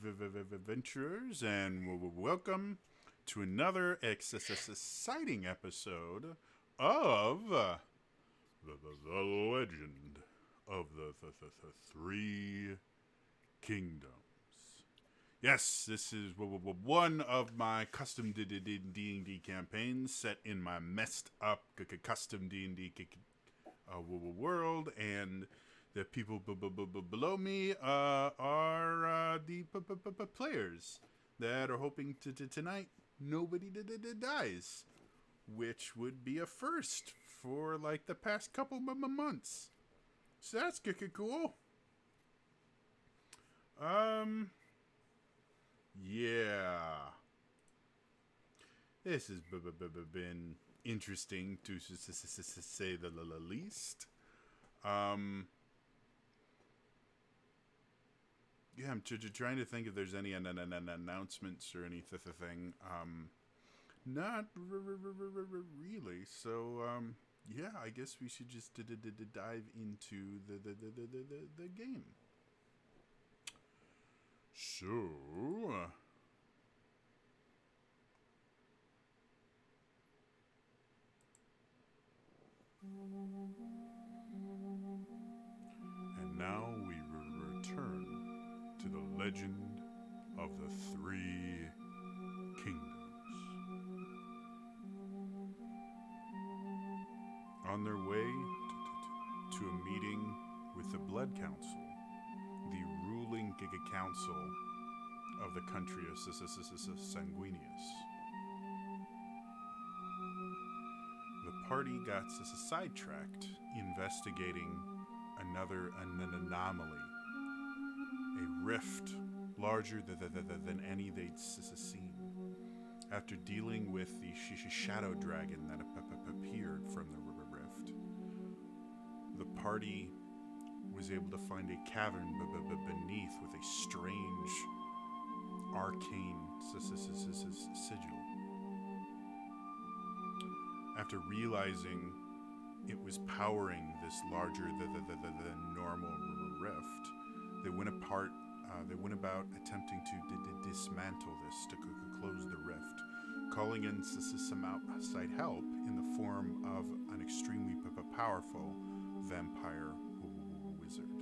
adventurers, and welcome to another exciting episode of the Legend of the Three Kingdoms. Yes, this is one of my custom D&D campaigns set in my messed up custom D&D world, and the people below me are the players that are hoping to tonight nobody dies, which would be a first for like the past couple months. So that's cool. Yeah. This has been interesting to say the least. Yeah, I'm trying to think if there's any announcements or anything. Not really. So, yeah, I guess we should just dive into the game. So, and now we return to the Legend of the Three Kingdoms. On their way to a meeting with the Blood Council, the ruling council of the country of Sanguinius, the party got sidetracked investigating another anomaly, a rift larger than any they'd seen. After dealing with the shadow dragon that appeared from the rift, the party was able to find a cavern beneath with a strange arcane sigil. After realizing it was powering this larger than normal rift, they went about attempting to dismantle this to close the rift, calling in some outside help in the form of an extremely powerful vampire wizard.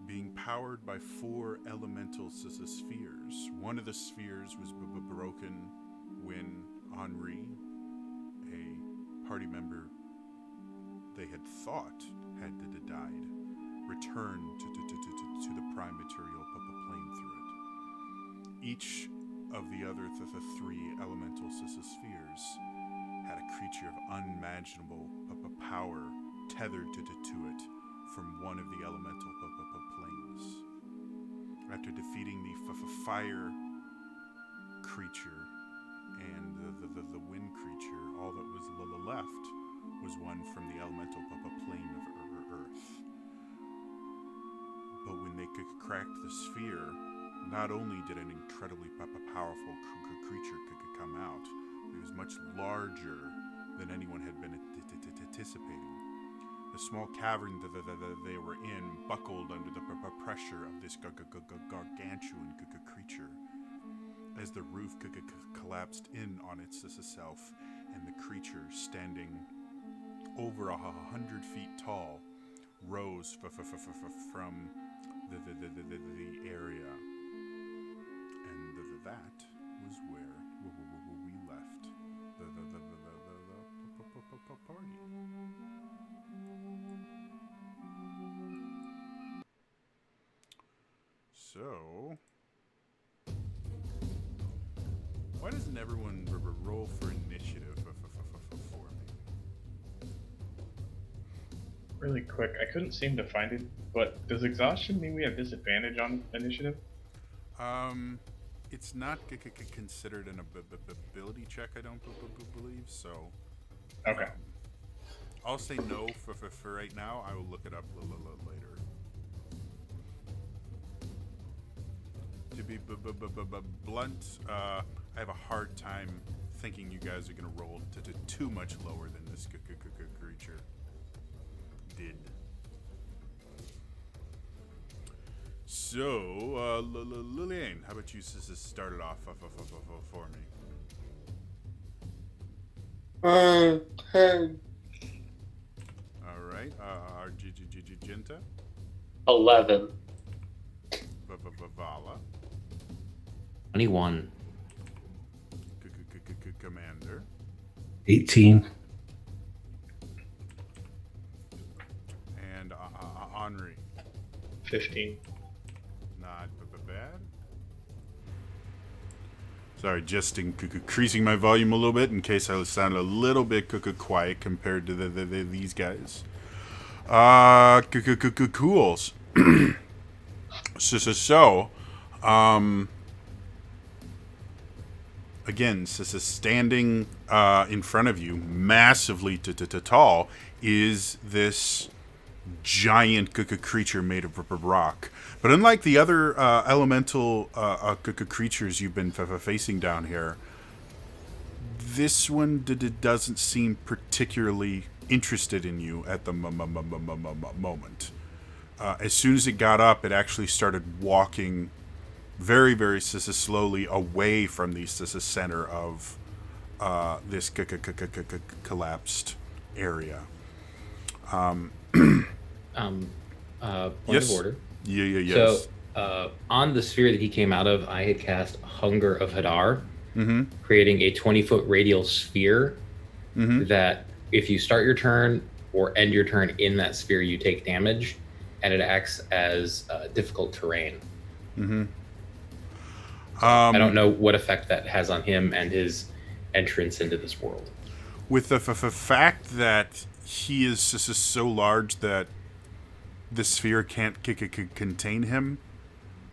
Being powered by 4 elemental spheres, one of the spheres was broken when Henri, a party member they had thought had died, returned to the prime material plane through it. Each of the other 3 elemental spheres had a creature of unimaginable power tethered to it from one of the elemental planes. After defeating the fire creature and the wind creature, all that was left was one from the elemental plane of Earth. But when they cracked the sphere, not only did an incredibly powerful creature come out, it was much larger than anyone had been anticipating. The small cavern that they were in buckled under the pressure of this gargantuan creature as the roof collapsed in on itself, and the creature, standing over 100 feet tall, rose from the area, and that was where we left the party. So, why doesn't everyone roll for initiative for me? Really quick, I couldn't seem to find it, but does exhaustion mean we have disadvantage on initiative? It's not considered an ability check, I don't believe, so... Okay. I'll say no for right now. I will look it up later. To be blunt, I have a hard time thinking you guys are going to roll to too much lower than this creature did. So, Lillian, how about you start it off for me? 10. All right. Argenta, 11. Vala, 21. Commander, 18. and Henri. 15. Not bad. Sorry, just increasing my volume a little bit in case I sound a little bit quiet compared to these guys. Cools. Again, standing in front of you, massively tall, is this giant creature made of rock. But unlike the other elemental creatures you've been facing down here, this one doesn't seem particularly interested in you at the moment. As soon as it got up, it actually started walking very, very slowly away from the center of this collapsed area. Point Yes. of order. Yes. So, on the sphere that he came out of, I had cast Hunger of Hadar, creating a 20-foot radial sphere that if you start your turn or end your turn in that sphere, you take damage, and it acts as difficult terrain. I don't know what effect that has on him and his entrance into this world. With the fact that he is so large that the sphere can't contain him,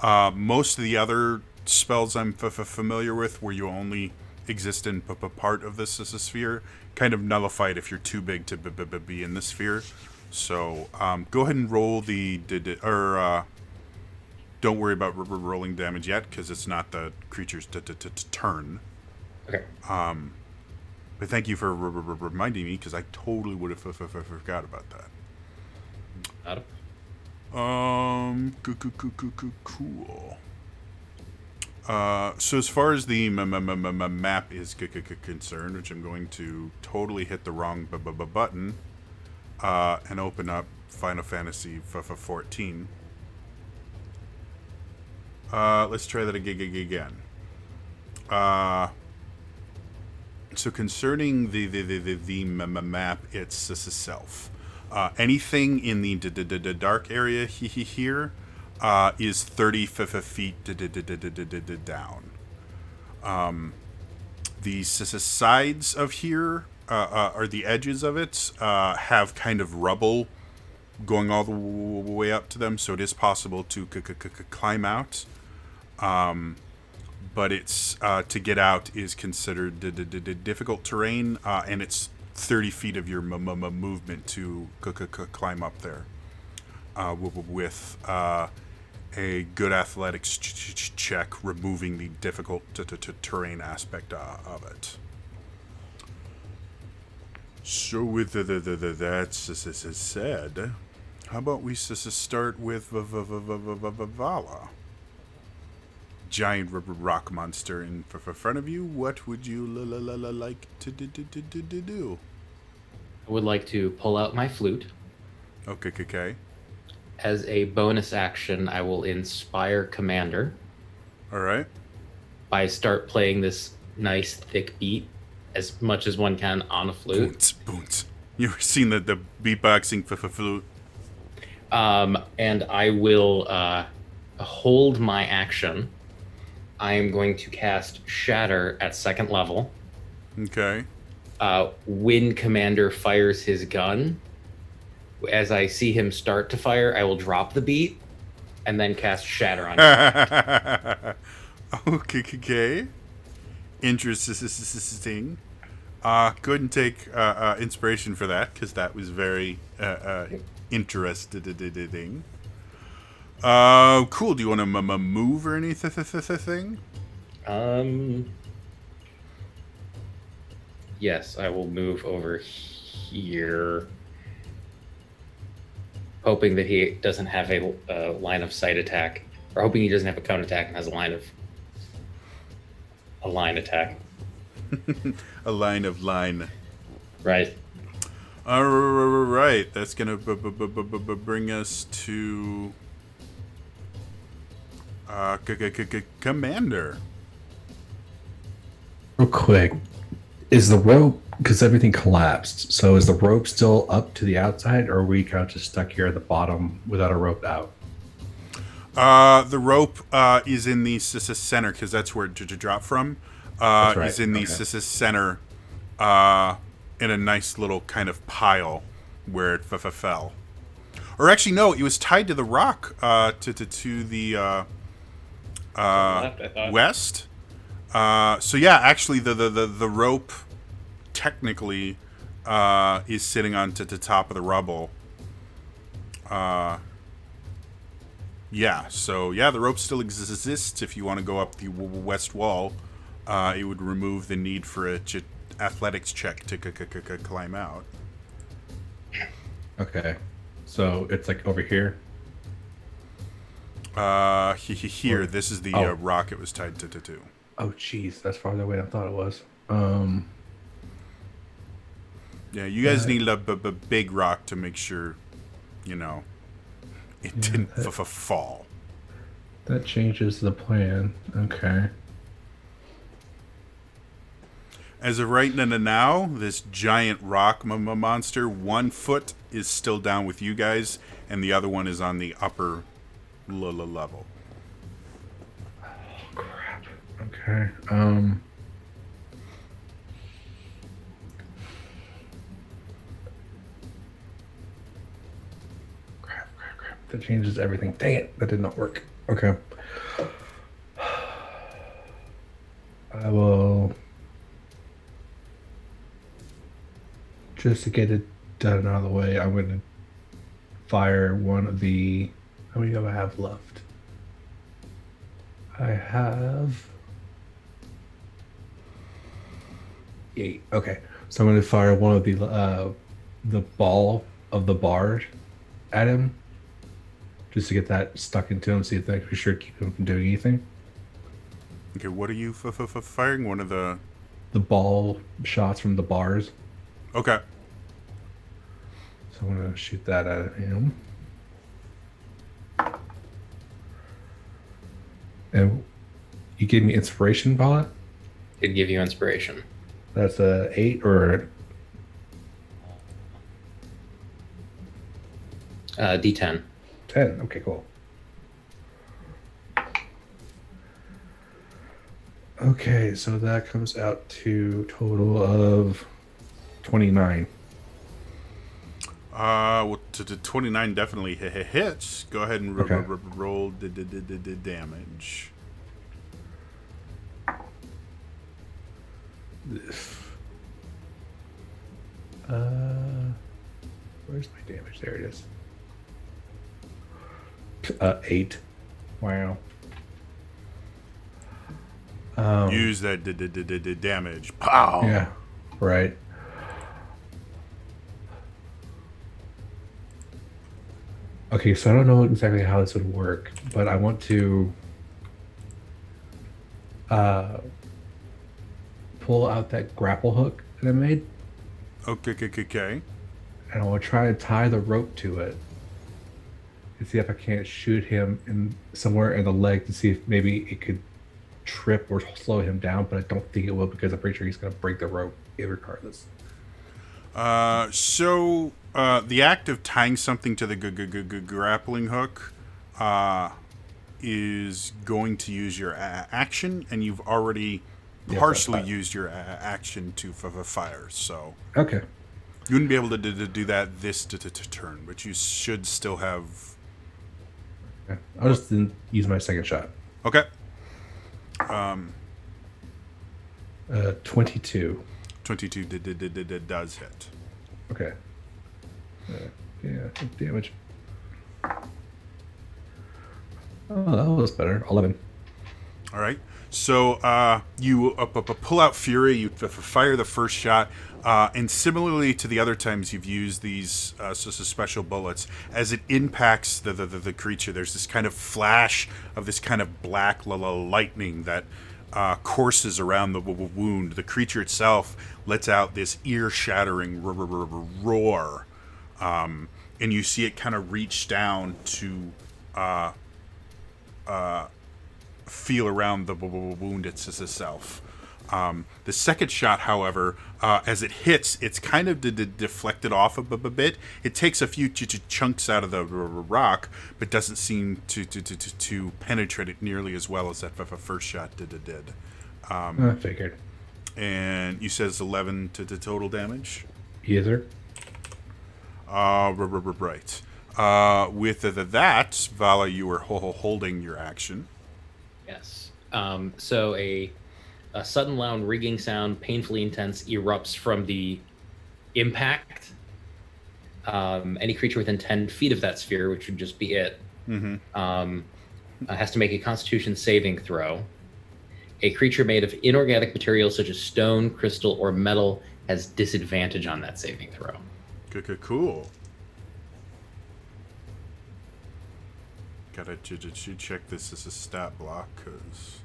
most of the other spells I'm familiar with, where you only exist in part of this sphere, kind of nullified if you're too big to be in the sphere. So go ahead and roll don't worry about rolling damage yet, because it's not the creature's turn. Okay. But thank you for reminding me, because I totally would have forgot about that. Cool. So as far as the map is concerned, which I'm going to totally hit the wrong button and open up Final Fantasy 14. Let's try that again. So concerning the map itself, anything in the dark area here is 30 feet down. The sides of here, or the edges of it, have kind of rubble going all the way up to them, so it is possible to climb out. But it's to get out is considered difficult terrain, and it's 30 feet of your movement to climb up there with a good athletics check, removing the difficult terrain aspect of it. So with that said, how about we start with Vala? Giant rock monster in front of you. What would you like to do? I would like to pull out my flute. Okay. As a bonus action, I will inspire Commander. All right. I start playing this nice thick beat as much as one can on a flute. Boons. You ever seen the beatboxing flute? And I will hold my action. I am going to cast Shatter at 2nd level. Okay. When Commander fires his gun, as I see him start to fire, I will drop the beat and then cast Shatter on him. Okay. Interesting. Go ahead and take inspiration for that, because that was very interesting. Cool. Do you want to move or anything? Yes, I will move over here, hoping that he doesn't have a line of sight attack. We're hoping he doesn't have a counterattack and has a line attack. A line of line. Right. All right, that's gonna bring us to Commander. Real quick, is the rope, because everything collapsed, so is the rope still up to the outside, or are we kind of just stuck here at the bottom without a rope out? The rope is in the center, because that's where to drop from. That's right. Is in the Okay. center, in a nice little kind of pile where it fell. Or actually, no, it was tied to the rock to the left, I thought. west. So yeah, actually, the rope technically is sitting on to the top of the rubble. Yeah, so yeah, the rope still exists. If you want to go up the west wall, it would remove the need for a athletics check to climb out. Okay. So it's like over here. Here, this is the Oh. rock it was tied to. Oh, jeez, that's farther away than I thought it was. Yeah, you guys Right. need a big rock to make sure, it didn't fall. That changes the plan. Okay. As of right now, this giant rock monster, 1 foot is still down with you guys, and the other one is on the upper level. Crap. Okay. Crap. That changes everything. Dang it. That did not work. Okay. I will, just to get it done out of the way, I'm going to fire one of the. How many do I have left? I have 8. Okay, so I'm going to fire one of the ball of the bard at him, just to get that stuck into him. See if that for sure keep him from doing anything. Okay, what are you firing? One of the... The ball shots from the bars. Okay. So I'm going to shoot that at him. And you gave me inspiration, Paula? It'd give you inspiration. That's a 8 or D10. 10. Okay, cool. Okay, so that comes out to total of 29. Well, to 29 definitely hits. Go ahead and Okay. roll the damage. Where's my damage? There it is. 8. Wow. Use that damage. Pow! Yeah, right. Okay, so I don't know exactly how this would work, but I want to pull out that grapple hook that I made, Okay. and I will try to tie the rope to it and see if I can't shoot him in somewhere in the leg to see if maybe it could trip or slow him down, but I don't think it will because I'm pretty sure he's going to break the rope regardless. So the act of tying something to the grappling hook is going to use your action, and you've already Yes, partially that's fine. used your action to fire. So Okay. you wouldn't be able to do that this turn, but you should still have. Okay. I'll just then use my second shot. Okay. 22. 22 does hit. Okay. Yeah, damage. Oh, that was better. 11. All right. So you pull out Fury, you fire the first shot, and similarly to the other times you've used these special bullets, as it impacts the creature, there's this kind of flash of this kind of black lightning that courses around the wound. The creature itself lets out this ear-shattering roar, and you see it kind of reach down to feel around the wound itself. The second shot, however, as it hits, it's kind of deflected off a bit. It takes a few chunks out of the rock, but doesn't seem to penetrate it nearly as well as that first shot did. I figured. And you said it's 11 to total damage? Yes, sir. Right. With that, Vala, you were holding your action. Yes. So a sudden loud rigging sound, painfully intense, erupts from the impact. Any creature within 10 feet of that sphere, which would just be it, has to make a Constitution saving throw. A creature made of inorganic materials such as stone, crystal, or metal has disadvantage on that saving throw. Cool. Gotta check this as a stat block, because...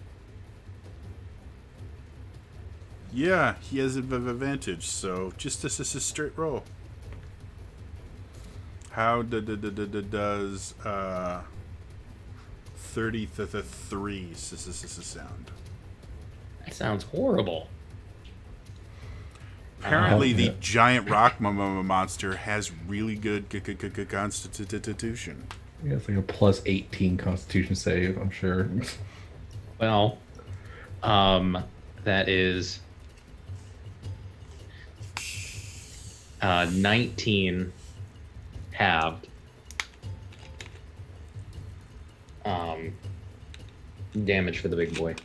Yeah, he has an advantage, so just this is a straight roll. How does 33 sound? That sounds horrible. Apparently, the giant rock monster has really good constitution. Yeah, it's like a plus 18 Constitution save, I'm sure. Well, that is 19 halved. Damage for the big boy.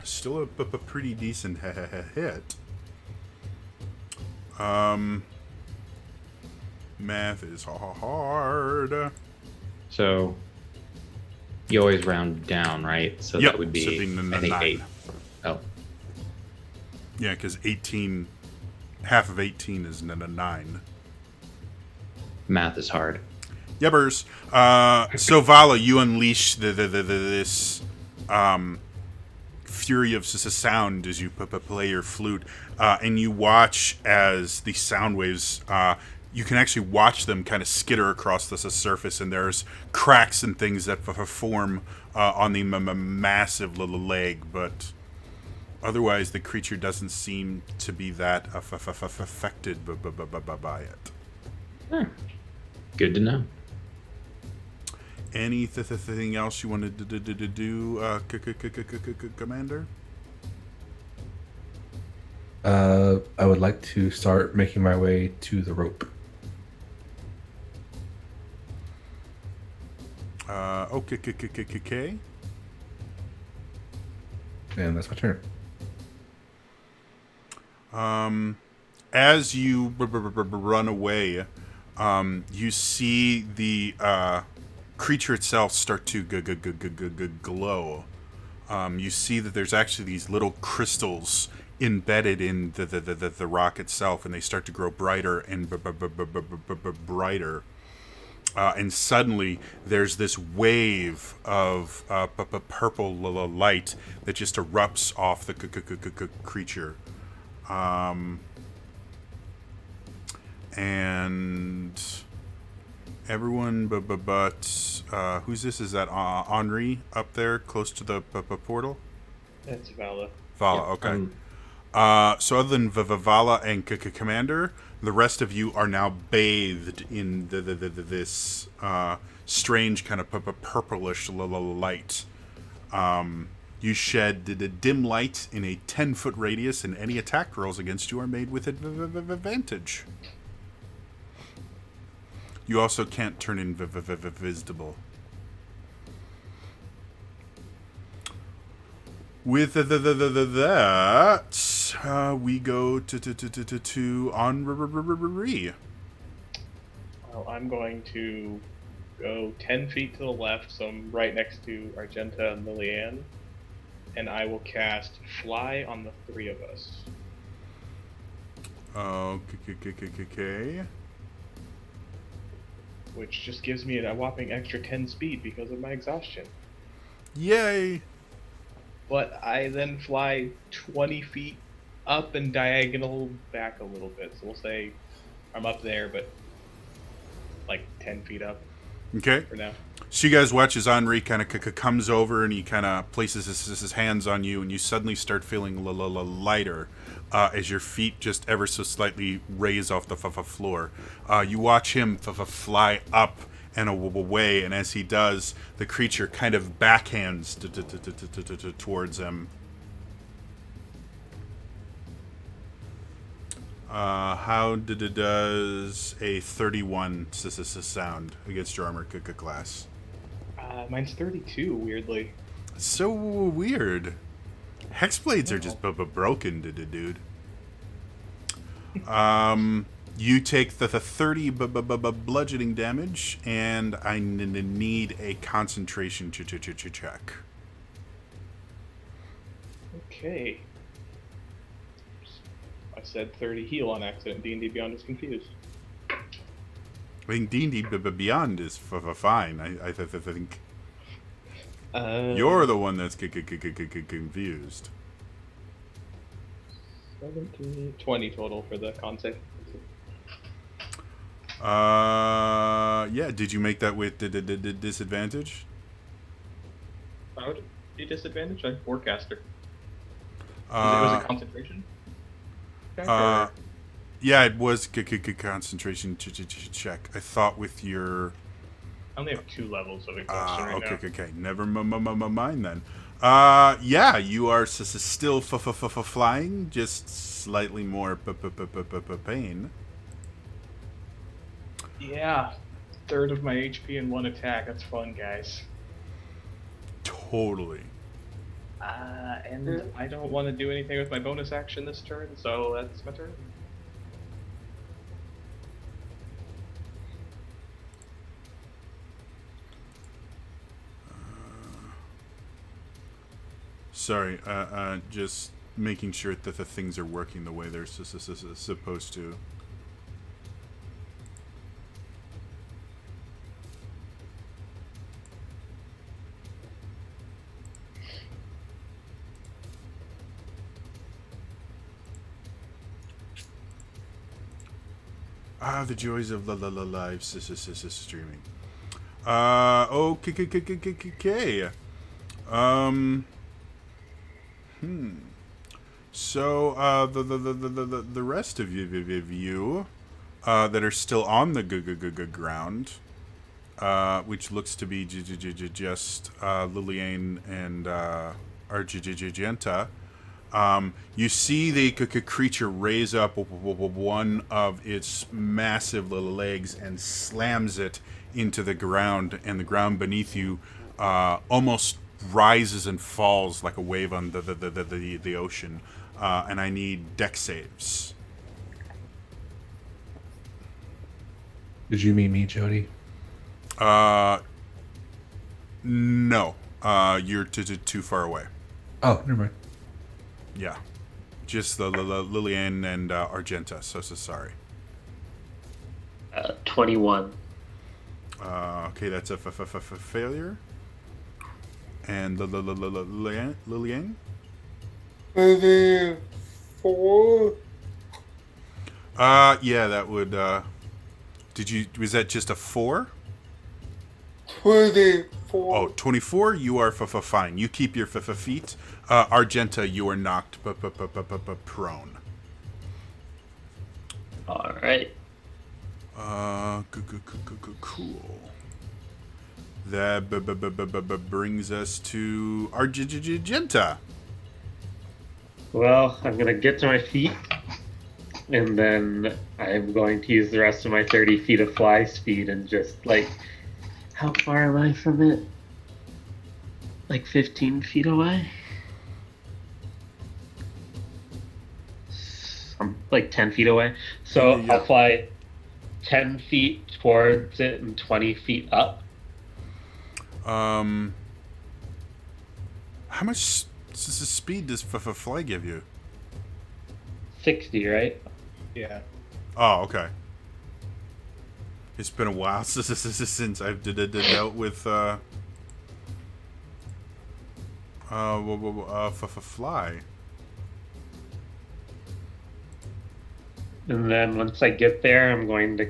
Still a pretty decent hit. Math is hard. So you always round down, right? So Yep, that would be, so being I think, 9. 8. Oh, Yeah, because 18, half of 18 is 9. math is hard. Yubbers. So Vala, you unleash this fury of sound as you play your flute, and you watch as the sound waves. You can actually watch them kind of skitter across the surface, and there's cracks and things that form on the massive little leg, but otherwise the creature doesn't seem to be that affected by it. Good to know. Anything else you wanted to do, Commander? I would like to start making my way to the rope. Okay. And that's my turn. As you run away, you see the creature itself start to glow. You see that there's actually these little crystals embedded in the rock itself, and they start to grow brighter and brighter. And suddenly, there's this wave of purple light that just erupts off the creature. And everyone but who's this? Is that Henri up there close to the portal? That's Vala. Vala, Yeah, okay. So other than Vala and Commander, the rest of you are now bathed in this strange kind of purplish light. You shed the dim light in a 10-foot radius, and any attack rolls against you are made with advantage. You also can't turn invisible. With that, we go to Henri. Well, I'm going to go 10 feet to the left, so I'm right next to Argenta and Lilianne, and I will cast Fly on the three of us. Okay. Which just gives me a whopping extra 10 speed because of my exhaustion. Yay! But I then fly 20 feet up and diagonal back a little bit. So we'll say I'm up there, but like 10 feet up Okay. for now. So you guys watch as Henri kind of comes over and he kind of places his hands on you, and you suddenly start feeling lighter as your feet just ever so slightly raise off the floor. You watch him fly up and away, and as he does, the creature kind of backhands towards him. How does a 31 sound against your armor class? Mine's 32, weirdly. So weird. Hexblades are just broken, dude. You take the 30 bludgeoning damage, and I need a concentration check. Okay. I said 30 heal on accident. D&D Beyond is confused. I think D&D Beyond is fine. I think you're the one that's confused. 17, 20 total for the con save. Yeah. Did you make that with the disadvantage? Why would it be disadvantage? I'm forecaster. Was it concentration? Yeah, it was concentration check. I thought with your. I only have 2 levels of exhaustion right now. Okay. Never mind then. Yeah, you are still flying, just slightly more pain. Yeah, 1/3 of my HP in 1 attack. That's fun, guys. Totally. And I don't want to do anything with my bonus action this turn, so that's my turn. Sorry, just making sure that the things are working the way they're supposed to. The joys of live streaming. Okay. So the rest of you that are still on the ground, which looks to be just Liliane and Argenta. You see the creature raise up one of its massive little legs and slams it into the ground, and the ground beneath you almost rises and falls like a wave on the ocean. And I need dex saves. Did you mean me, Jody? No. You're too far away. Oh, never mind. Yeah. Just the Liliane and Argenta. So sorry. 21. Okay, that's a failure. And Liliane? 4. Yeah, that would. Was that just a 4? 24. Oh, 24, you are fine. You keep your feet. Argenta, you are knocked prone. All right. Cool. That brings us to Argenta. Well, I'm going to get to my feet, and then I'm going to use the rest of my 30 feet of fly speed and just, like, how far am I from it? Like 15 feet away? I'm like 10 feet away. So Yeah. I'll fly 10 feet towards it and 20 feet up. How much speed does fly give you? 60, right? Yeah. Oh, okay. It's been a while since I've dealt with fly. And then once I get there, I'm going to,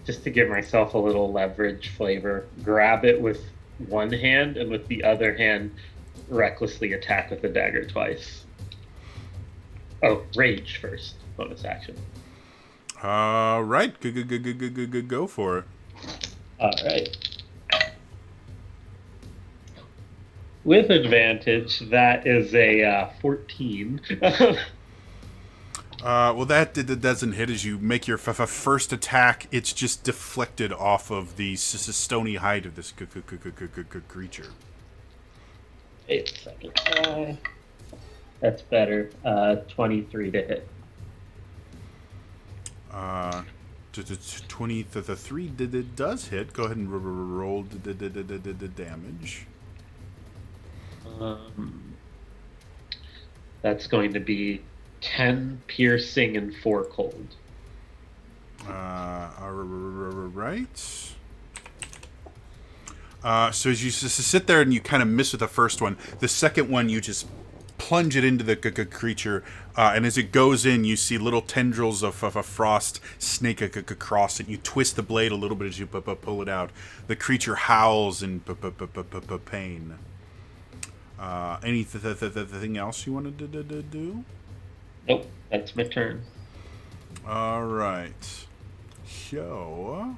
just to give myself a little leverage flavor, grab it with one hand and with the other hand recklessly attack with the dagger twice. Oh, rage first. Bonus action. Right. Go for it. All right. With advantage, that is a 14. Well, that doesn't hit. As you make your first attack, it's just deflected off of the stony hide of this creature. 8 second try. That's better. 23 to hit. 23 does hit. Go ahead and roll the damage. That's going to be 10 piercing and 4 cold. Right. So as you sit there and you kind of miss with the first one, the second one you just plunge it into the creature, and as it goes in, you see little tendrils of a frost snake across it. You twist the blade a little bit as you pull it out. The creature howls in pain. Anything else you wanted to do? Nope, that's my turn. All right. So,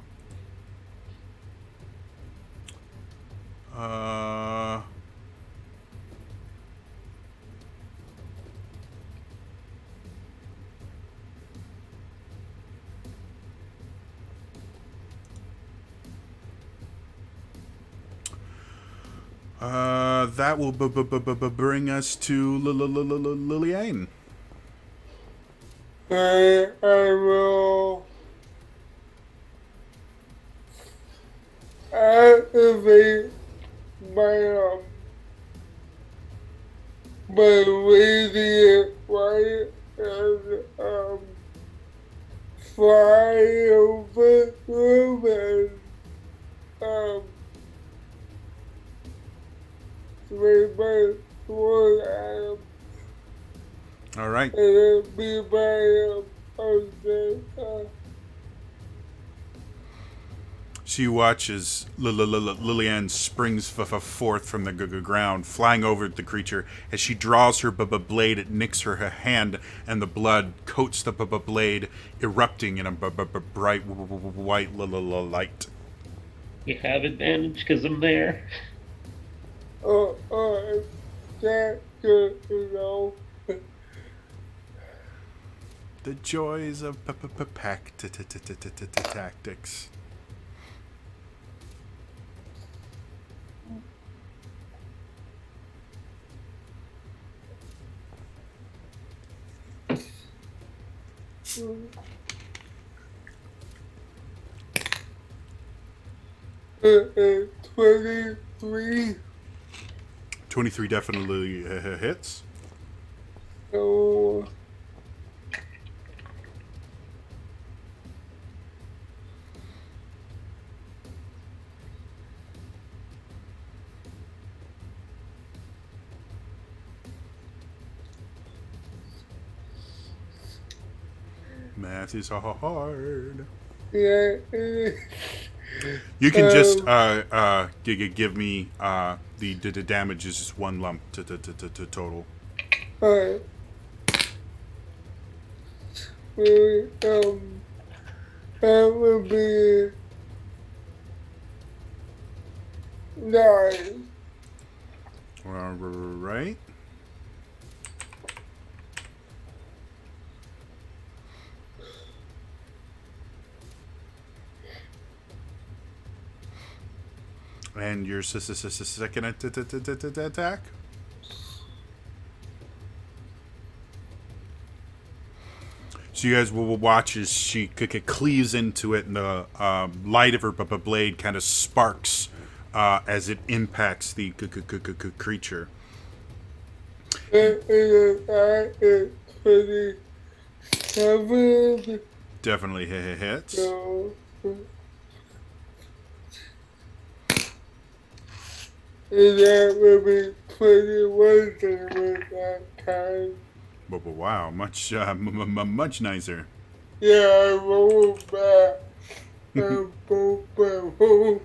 that will bring us to Liliane. I will activate my radiant light and fly over them and swing my sword at him. All right. And then be my husband. So you watch as Liliane springs forth from the ground, flying over the creature. As she draws her blade, it nicks her hand, and the blood coats the blade, erupting in a bright white light. You have advantage because I'm there. That's good to know. The joys of pack tactics. Uh, 23. 23 definitely hits. So, Math is hard. yeah. You can just give me the damage is just one lump to total. Alright. That would be 9. All right. And your second attack? So you guys will watch as she cleaves into it, and the light of her blade kind of sparks as it impacts the creature. It is I is 27. Definitely hits. So. And that would be 21 damage that time. But wow, much much nicer. Yeah, I rolled back. And both home.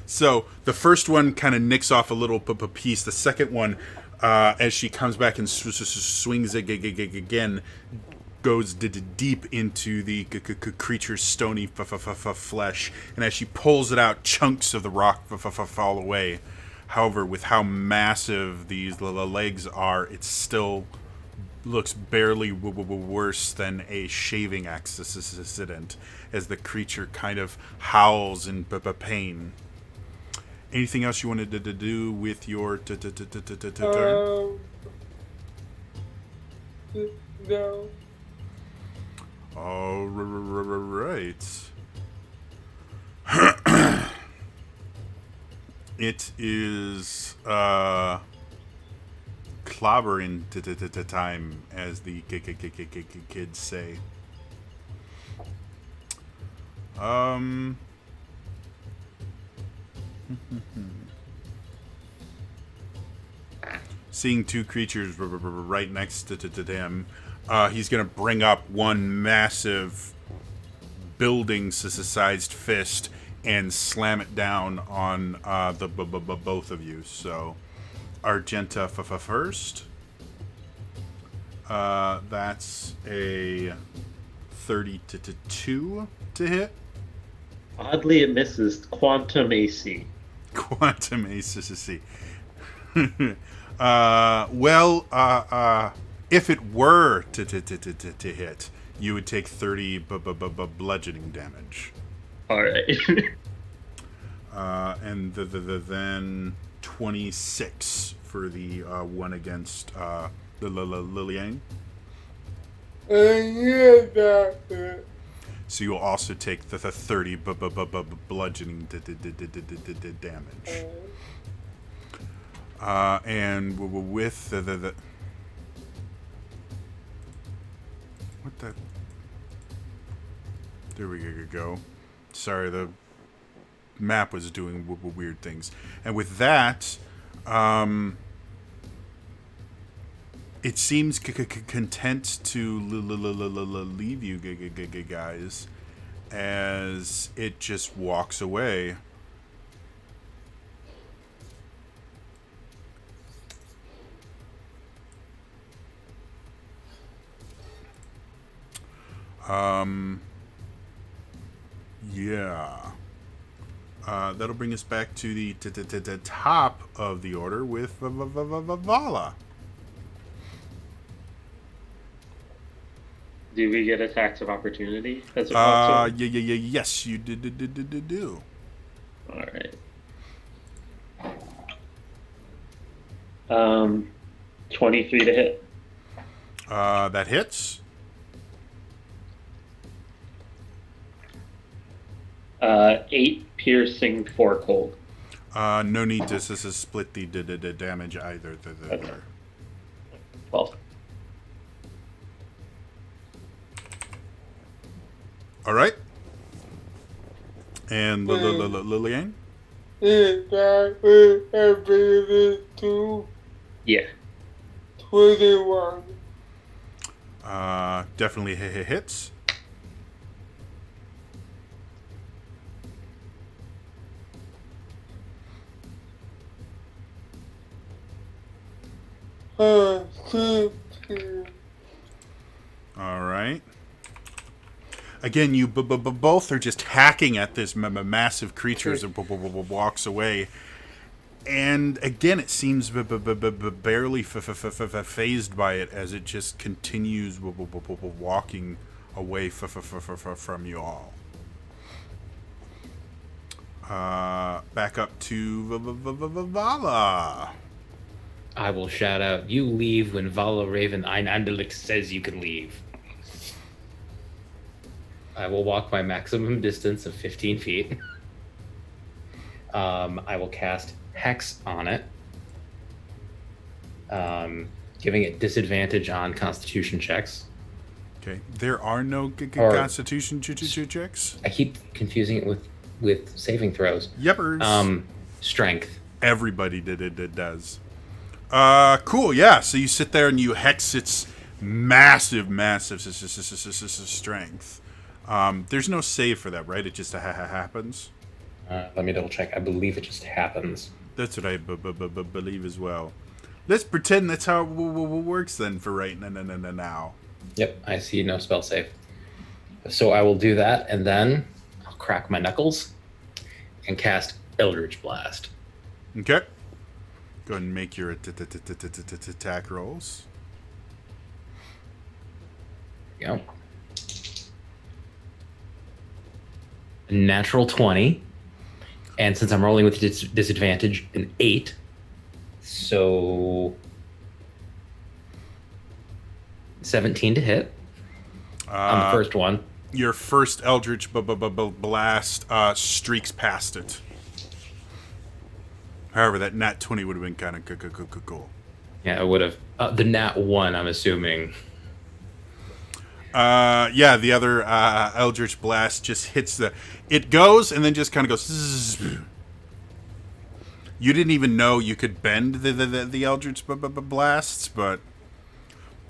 So the first one kind of nicks off a little piece. The second one, as she comes back and swings again, goes deep into the creature's stony flesh, and as she pulls it out, chunks of the rock fall away. However, with how massive these legs are, it still looks barely worse than a shaving accident, as the creature kind of howls in pain. Anything else you wanted to do with your turn? No. All right. It is clobbering time, as the kids say. Seeing two creatures right next to him, he's going to bring up one massive building-sized fist and slam it down on the both of you. So, Argenta first. That's a 32 to hit. Oddly, it misses Quantum AC. Quantum AC. If it were to hit, you would take 30 bludgeoning damage. All right. And then 26 for the one against the Liliang. Yeah, that's it. So you'll also take the 30 bludgeoning damage. And with the what the, there we go. Sorry, the map was doing weird things. And with that, it seems content to leave you guys, as it just walks away. Yeah. That'll bring us back to the top of the order with Vala. Do we get attacks of opportunity as a walks away? Yes, you do. All right. 23 to hit. That hits. 8 piercing, 4 cold. No need to split the damage either. Okay. 12. All right. And Liliang? Is that with ability to Yeah. 21? Definitely hits. All right. Again, you both are just hacking at this massive creature as it walks away. And again, it seems barely phased by it, as it just continues walking away from you all. Back up to Vala. I will shout out, "You leave when Vala Raven Einandelik says you can leave." I will walk my maximum distance of 15 feet. I will cast Hex on it, giving it disadvantage on Constitution checks. Okay. There are no Or- Constitution checks. I keep confusing it with saving throws. Yepers. Strength. Everybody does. Cool. Yeah. So you sit there and you hex its massive strength. There's no save for that, right? It just happens. Let me double check. I believe it just happens. That's what I believe as well. Let's pretend that's how it works then for right now. Yep, I see no spell save. So I will do that, and then I'll crack my knuckles and cast Eldritch Blast. Okay. Go ahead and make your attack rolls. Yep. Natural 20. And since I'm rolling with disadvantage, an 8. So 17 to hit on the first one. Your first Eldritch Blast streaks past it. However, that nat 20 would have been kind of cool. Yeah, it would have. The nat 1, I'm assuming. Yeah, the other Eldritch Blast just hits it goes and then just kind of goes. Zzz. You didn't even know you could bend the Eldritch Blasts, but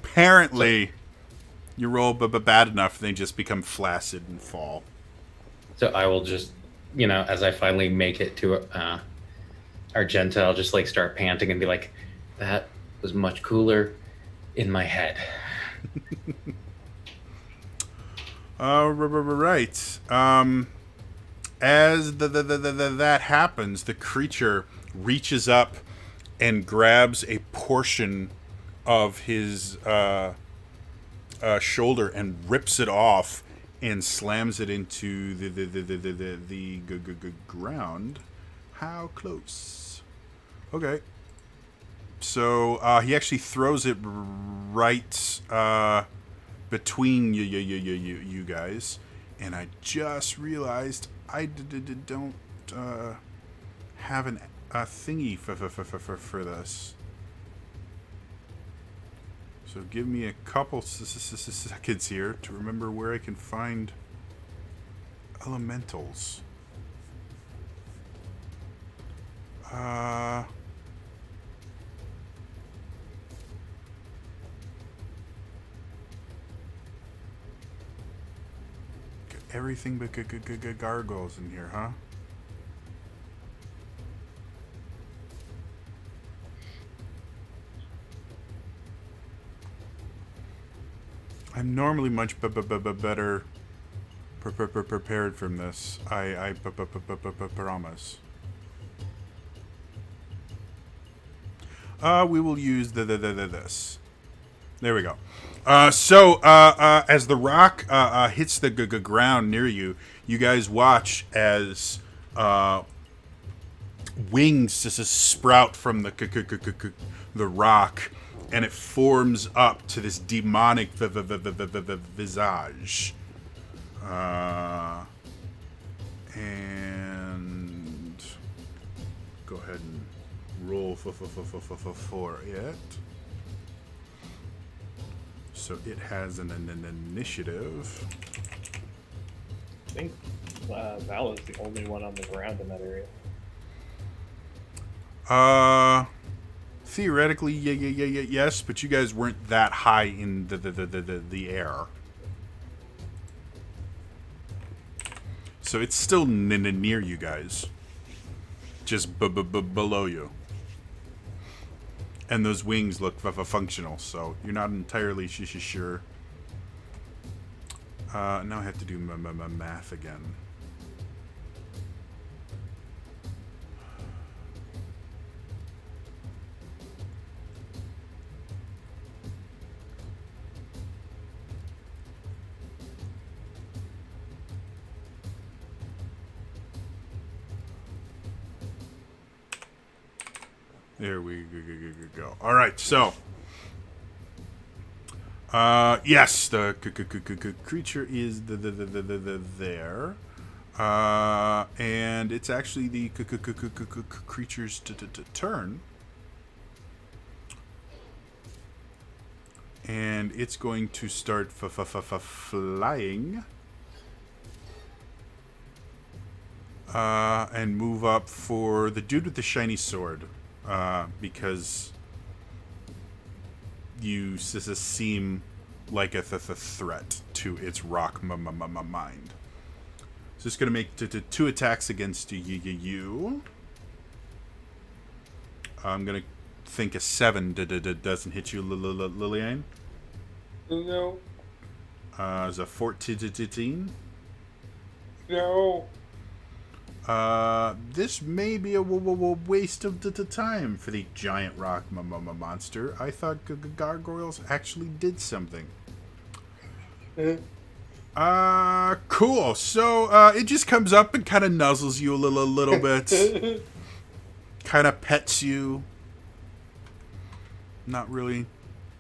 apparently you roll bad enough, they just become flaccid and fall. So I will just, as I finally make it to Argenta, I'll just like start panting and be like, that was much cooler in my head. Right. As that happens, the creature reaches up and grabs a portion of his shoulder and rips it off and slams it into the ground. How close? Okay. So he actually throws it right between you guys, and I just realized I don't have a thingy for this. So give me a couple seconds here to remember where I can find elementals. Everything but gargoyles in here, huh? I'm normally much better prepared from this. I promise. We will use this. There we go. So as the rock hits the ground near you, you guys watch as wings just sprout from the rock, and it forms up to this demonic visage. And go ahead and roll for it. So it has an initiative. I think Val is the only one on the ground in that area. Theoretically, yes, but you guys weren't that high in the air. So it's still near you guys. Just below you. And those wings look functional, so you're not entirely sure. Now I have to do math again. There we go. All right, so yes, the creature is there. And it's actually the creature's turn. And it's going to start flying. And move up for the dude with the shiny sword. Because you seem like a threat to its rock mind. So it's going to make two attacks against you. I'm going to think a 7 doesn't hit you, Liliane. No. Is a 14? No. This may be a waste of time for the giant rock monster. I thought gargoyles actually did something. Cool. So, it just comes up and kind of nuzzles you a little bit. Kind of pets you. Not really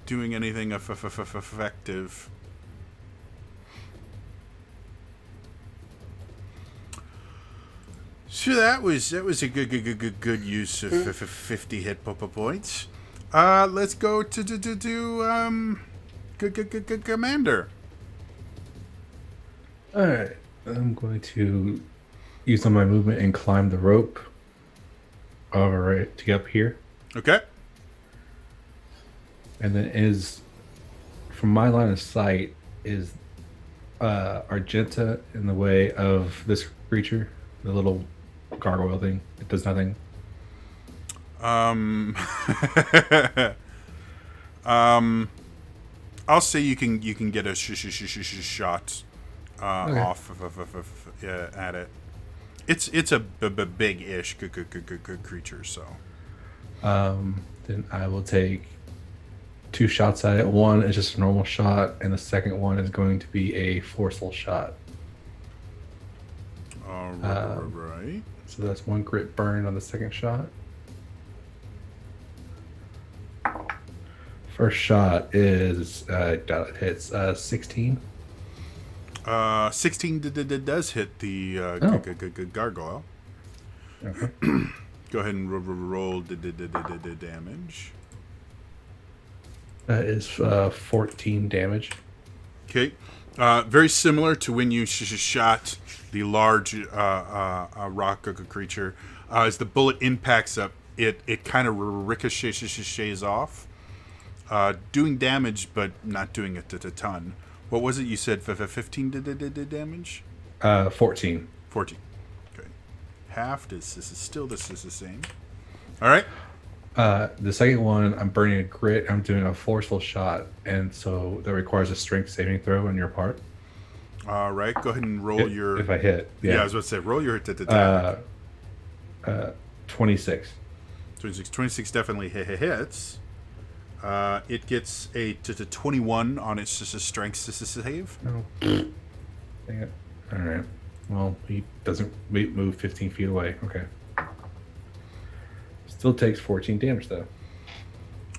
doing anything effective. So that was a good use of 50 hit points. Let's go to Commander. All right, I'm going to use some of my movement and climb the rope. All right, to get up here. Okay. And then from my line of sight, is Argenta in the way of this creature, the little gargoyle thing? It does nothing. I'll say you can get a shot Okay. off at it. It's a big-ish creature, so. Then I will take 2 shots at it. One is just a normal shot, and the second one is going to be a forceful shot. Right. So that's 1 grit burn on the second shot. First shot is hits 16. 16 does hit the gargoyle. Okay. Go ahead and roll damage. That is 14 damage. Okay. Very similar to when you shot the large rock creature. As the bullet impacts up, it kind of ricochets off, doing damage, but not doing it a ton. What was it you said? 15 did damage? 14. 14. Okay. Half. This is still the same. All right. The second one, I'm burning a grit. I'm doing a forceful shot, and so that requires a strength saving throw on your part. All right. Go ahead and roll your. If I hit, Yeah, I was about to say roll your hit attack. 26. 26 definitely hits. It gets a 21 on its strength save. Oh, dang it! All right. Well, he doesn't move 15 feet away. Okay. Still takes 14 damage though.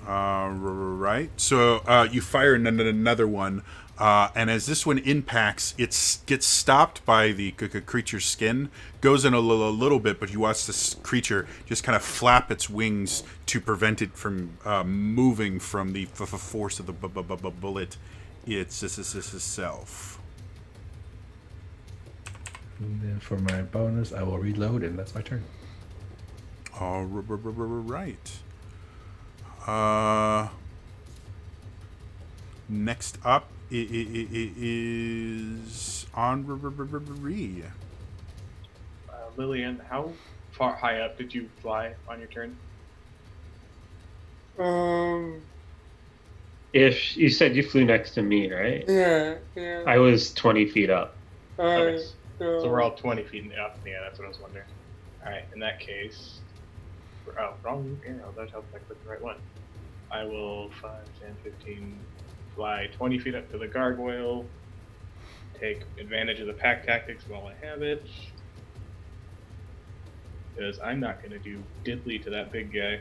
Right. So you fire another one, and as this one impacts, it gets stopped by the creature's skin, goes in a little bit, but you watch this creature just kind of flap its wings to prevent it from moving from the force of the bullet itself. And then for my bonus, I will reload, and that's my turn. All right. Next up is Henri. Lillian, how far high up did you fly on your turn? If you said you flew next to me, right? Yeah. I was 20 feet up. Okay. So we're all 20 feet up. Yeah, that's what I was wondering. All right, in that case, wrong arrow. That helps I click the right one. I will 5, 10, 15, fly 20 feet up to the gargoyle. Take advantage of the pack tactics while I have it, because I'm not going to do diddly to that big guy.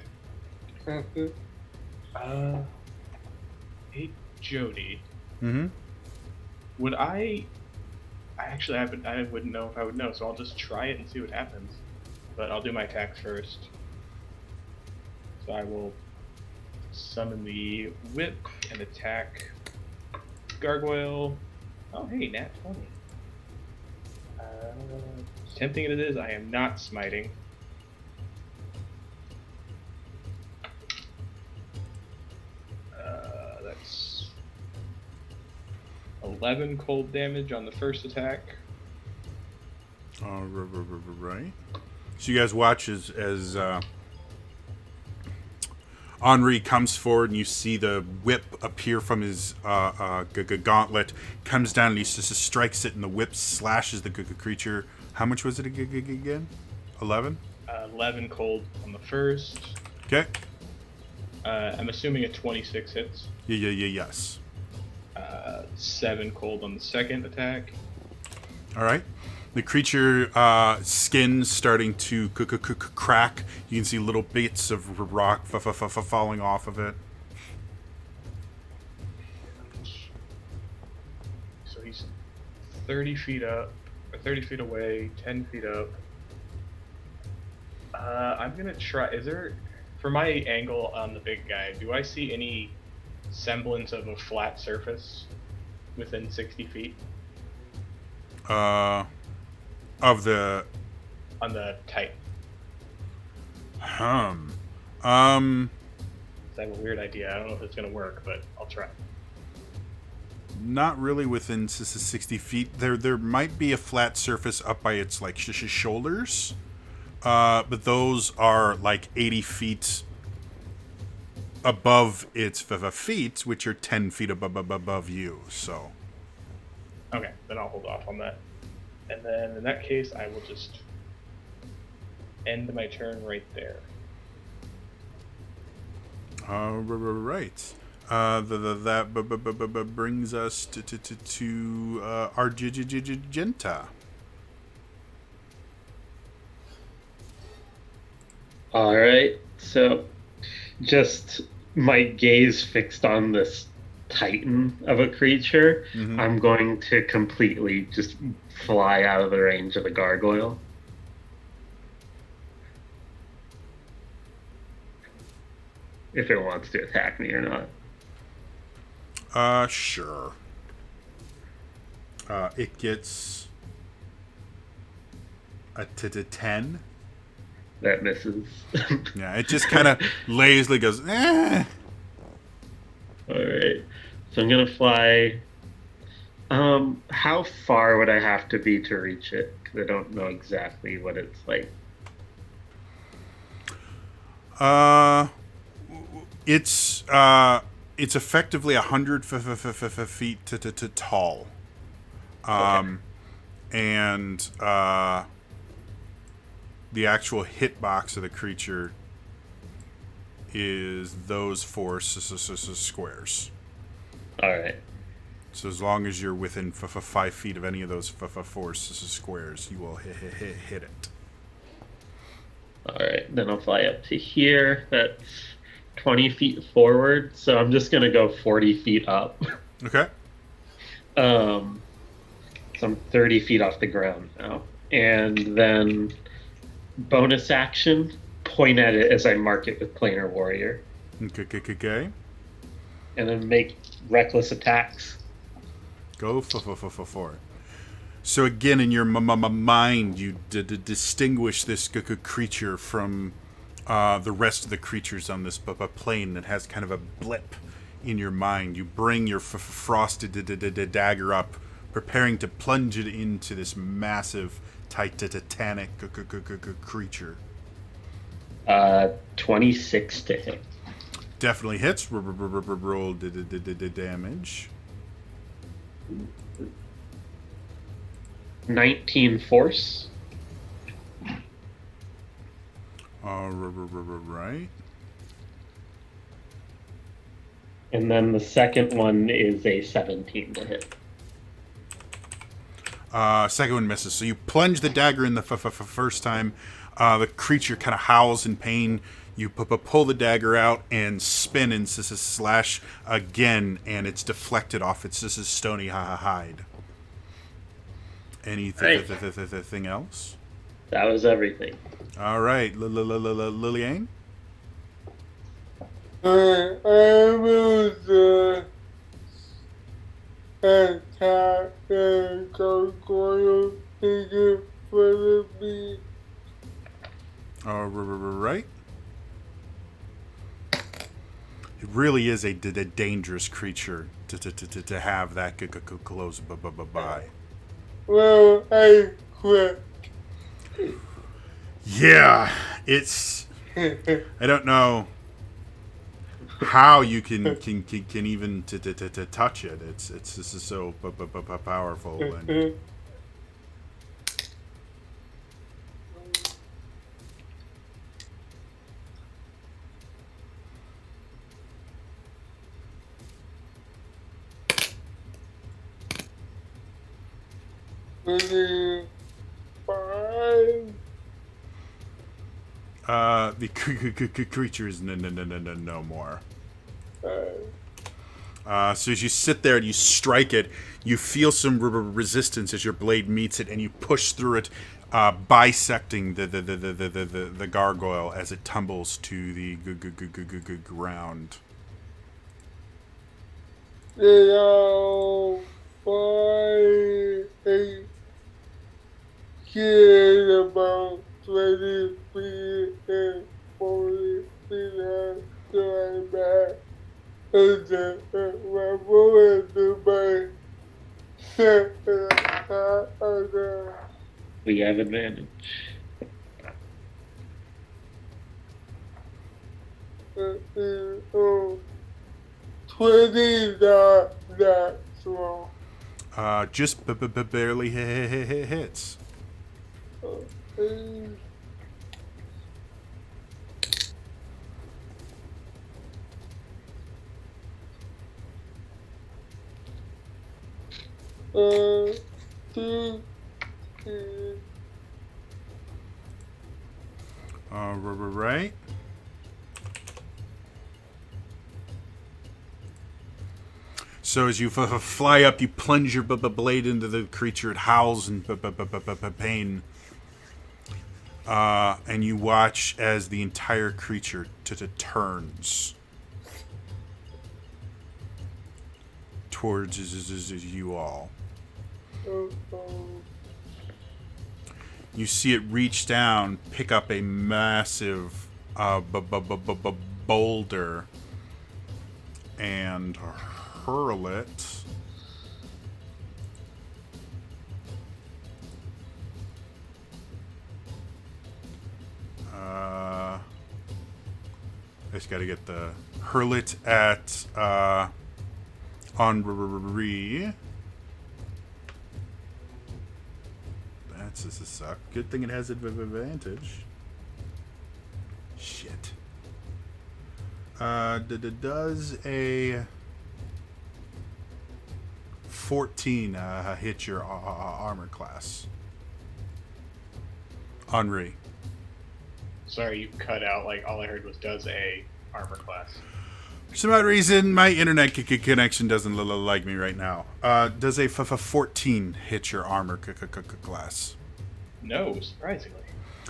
Hey, Jody. Mm-hmm. Would I I wouldn't know if I would know, so I'll just try it and see what happens. But I'll do my attacks first. So I will summon the whip and attack Gargoyle. Oh, hey, nat 20. Tempting it is, I am not smiting. That's 11 cold damage on the first attack. Right. So you guys watch as Henri comes forward, and you see the whip appear from his gauntlet, comes down, and he just strikes it, and the whip slashes the creature. How much was it again? 11? 11 cold on the first. Okay. I'm assuming a 26 hits. Yes. 7 cold on the second attack. All right. The creature skin's starting to crack. You can see little bits of rock falling off of it. So he's 30 feet up, or 30 feet away, 10 feet up. I'm gonna try. Is there, for my angle on the big guy, do I see any semblance of a flat surface within 60 feet? Of the... On the Titan. I have a weird idea. I don't know if it's gonna work, but I'll try. Not really within 60 feet. There might be a flat surface up by its like shoulders, but those are like 80 feet above its feet, which are 10 feet above you. So. Okay, then I'll hold off on that. And then in that case, I will just end my turn right there. Right. That brings us to Argenta. All right. So, just my gaze fixed on this titan of a creature. Mm-hmm. I'm going to completely just fly out of the range of the gargoyle. If it wants to attack me or not. Sure. It gets a 10. That misses. Yeah, it just kind of lazily goes, eh. Alright. So I'm going to fly. How far would I have to be to reach it? Because I don't know exactly what it's like. It's effectively 100 feet to tall. Okay. And the actual hitbox of the creature is those 4 squares. Alright. So as long as you're within 5 feet of any of those 4 squares, you will hit it. Alright, then I'll fly up to here. That's 20 feet forward, so I'm just going to go 40 feet up. Okay. So I'm 30 feet off the ground now. And then bonus action, point at it as I mark it with Planar Warrior. Okay. And then make reckless attacks. Go for it. So again, in your mind, you distinguish this creature from the rest of the creatures on this plane that has kind of a blip in your mind. You bring your frosted dagger up, preparing to plunge it into this massive titanic creature. 26 to hit. Definitely hits. Roll damage. 19 force. Right. And then the second one is a 17 to hit. Second one misses. So you plunge the dagger in the first time. The creature kind of howls in pain. You pull the dagger out and spin and slash again, and it's deflected off its stony hide. Anything else? That was everything. All right, Liliane. I will attack the gargoyle and get further me. All right. It really is a dangerous creature to have that close by. Well, I quit. Yeah, it's. I don't know how you can even to touch it. It's this is so powerful. And the creature is no more. So as you sit there and you strike it, you feel some resistance as your blade meets it, and you push through it, bisecting the gargoyle as it tumbles to the ground. About 20 feet and 40 feet after I'm back. And my bullet to my We have advantage. 20 not natural. Just barely hits. Right. So as you fly up, you plunge your blade into the creature. It howls in pain. And you watch as the entire creature turns towards you all. You see it reach down, pick up a massive boulder, and hurl it. I just got to get the hurl it at Henri. That's just a suck. Good thing it has advantage. Shit. Does a 14 hit your armor class? Henri. Sorry, you cut out. Like all I heard was "does a armor class." For some odd reason, my internet connection doesn't like me right now. Does a 14 hit your armor class? No, surprisingly.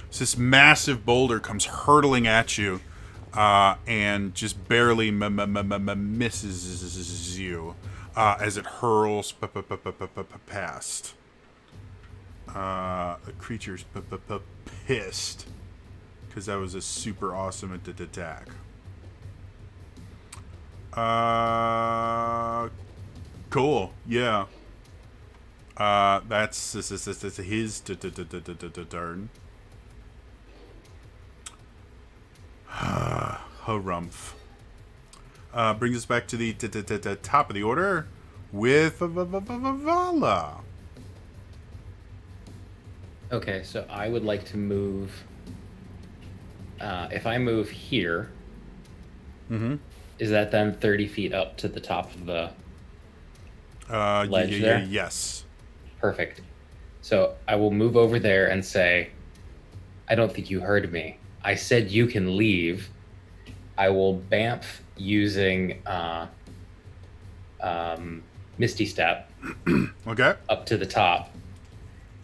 So this massive boulder comes hurtling at you, and just barely misses you as it hurls past. The creature's pissed because that was a super awesome attack. Cool. Yeah. That's his turn. Harumph. Brings us back to the top of the order with Vala. Okay, so I would like to move. If I move here, is that then 30 feet up to the top of the ledge there? Yes. Perfect. So I will move over there and say, I don't think you heard me. I said you can leave. I will Bamf using Misty Step Okay. up to the top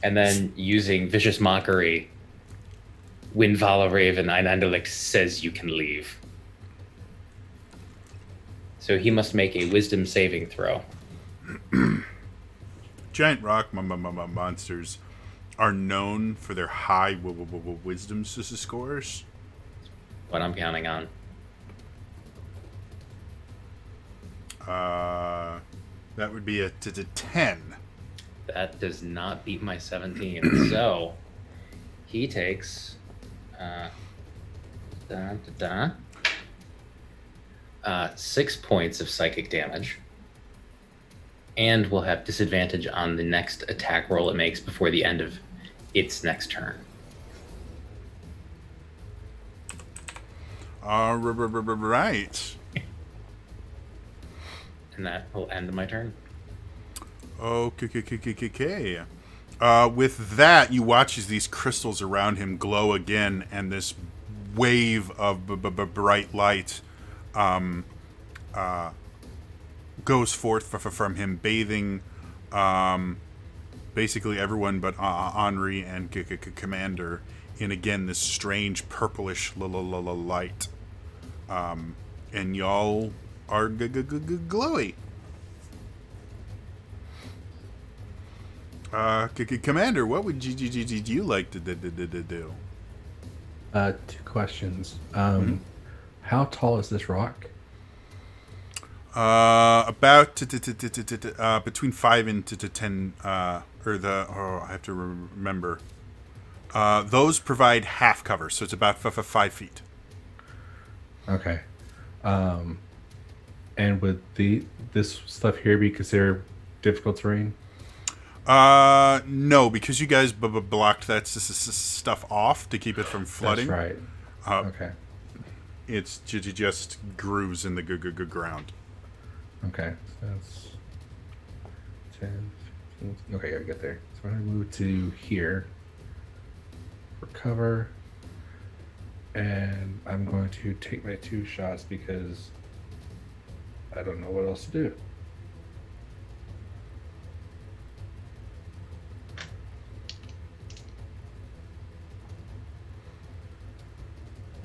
And then using Vicious Mockery, when Vala Raven Einandelik says you can leave. So he must make a wisdom saving throw. Giant rock monsters are known for their high wisdom scores. What I'm counting on. That would be a 10. That does not beat my 17. So he takes 6 points of psychic damage, and will have disadvantage on the next attack roll it makes before the end of its next turn. Right. And that will end my turn. Okay. With that, you watch as these crystals around him glow again, and this wave of bright light goes forth from him, bathing basically everyone but Henri and Commander in, again, this strange purplish light. And y'all are glowy. Commander, what would you like to do? 2 questions. How tall is this rock? About between 5 and 10. I have to remember. Those provide half cover, so it's about 5 feet. Okay. And would this stuff here be considered difficult terrain? No, because you guys blocked that stuff off to keep it from flooding. That's right. Okay. It's just grooves in the ground. Okay. So that's 10, 15. Okay, gotta get there. So I'm gonna move to here for cover. And I'm going to take my 2 shots because I don't know what else to do.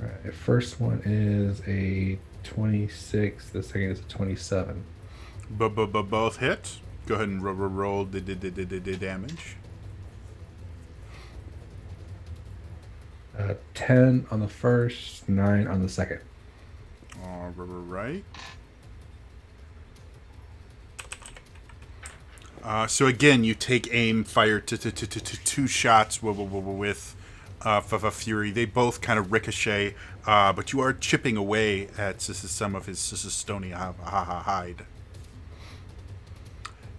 Alright, the first one is a 26, the second is a 27. Both hit. Go ahead and roll the damage. 10 on the first, 9 on the second. All right. So again, you take aim, fire to 2 shots with Fury. They both kind of ricochet, but you are chipping away at some of his stony hide.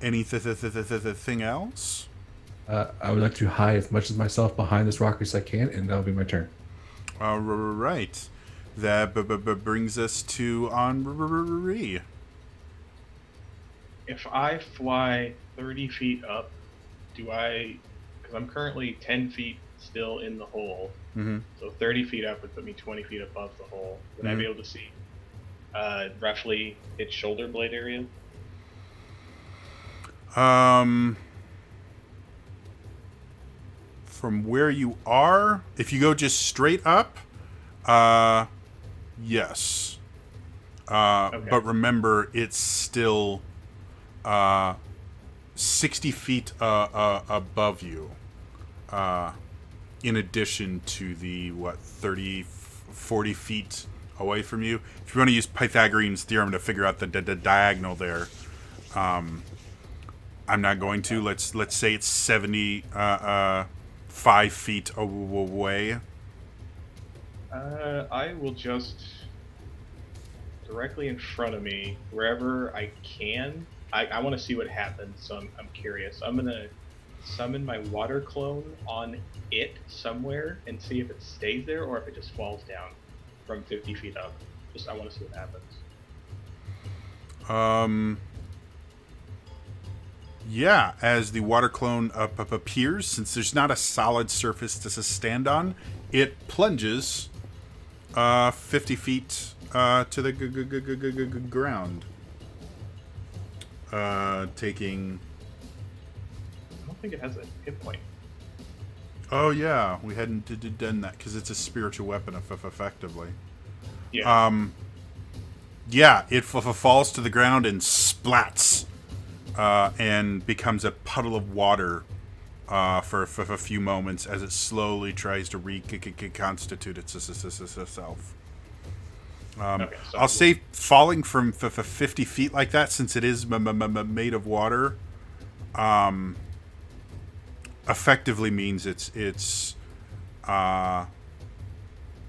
Anything else? I would like to hide as much as myself behind this rock as I can, and that'll be my turn. All right. That brings us to Henri. If I fly 30 feet up, because I'm currently 10 feet still in the hole, so 30 feet up would put me 20 feet above the hole. Would I be able to see roughly its shoulder blade area? From where you are, if you go just straight up, yes. Okay. But remember, it's still 60 feet above you, in addition to the 30, 40 feet away from you. If you want to use Pythagorean's theorem to figure out the diagonal there, I'm not going to. Let's say it's 5 feet away. I will just directly in front of me, wherever I can. I want to see what happens, so I'm curious. I'm gonna summon my water clone on it somewhere and see if it stays there or if it just falls down from 50 feet up. I want to see what happens. Yeah, as the water clone appears, since there's not a solid surface to stand on, it plunges 50 feet to the ground, taking... I don't think it has a hit point. Oh yeah, we hadn't done that because it's a spiritual weapon, effectively. Yeah. Yeah, it falls to the ground and splats, and becomes a puddle of water for a few moments as it slowly tries to reconstitute itself. Okay, so I'll say falling from 50 feet like that, since it is made of water, effectively means it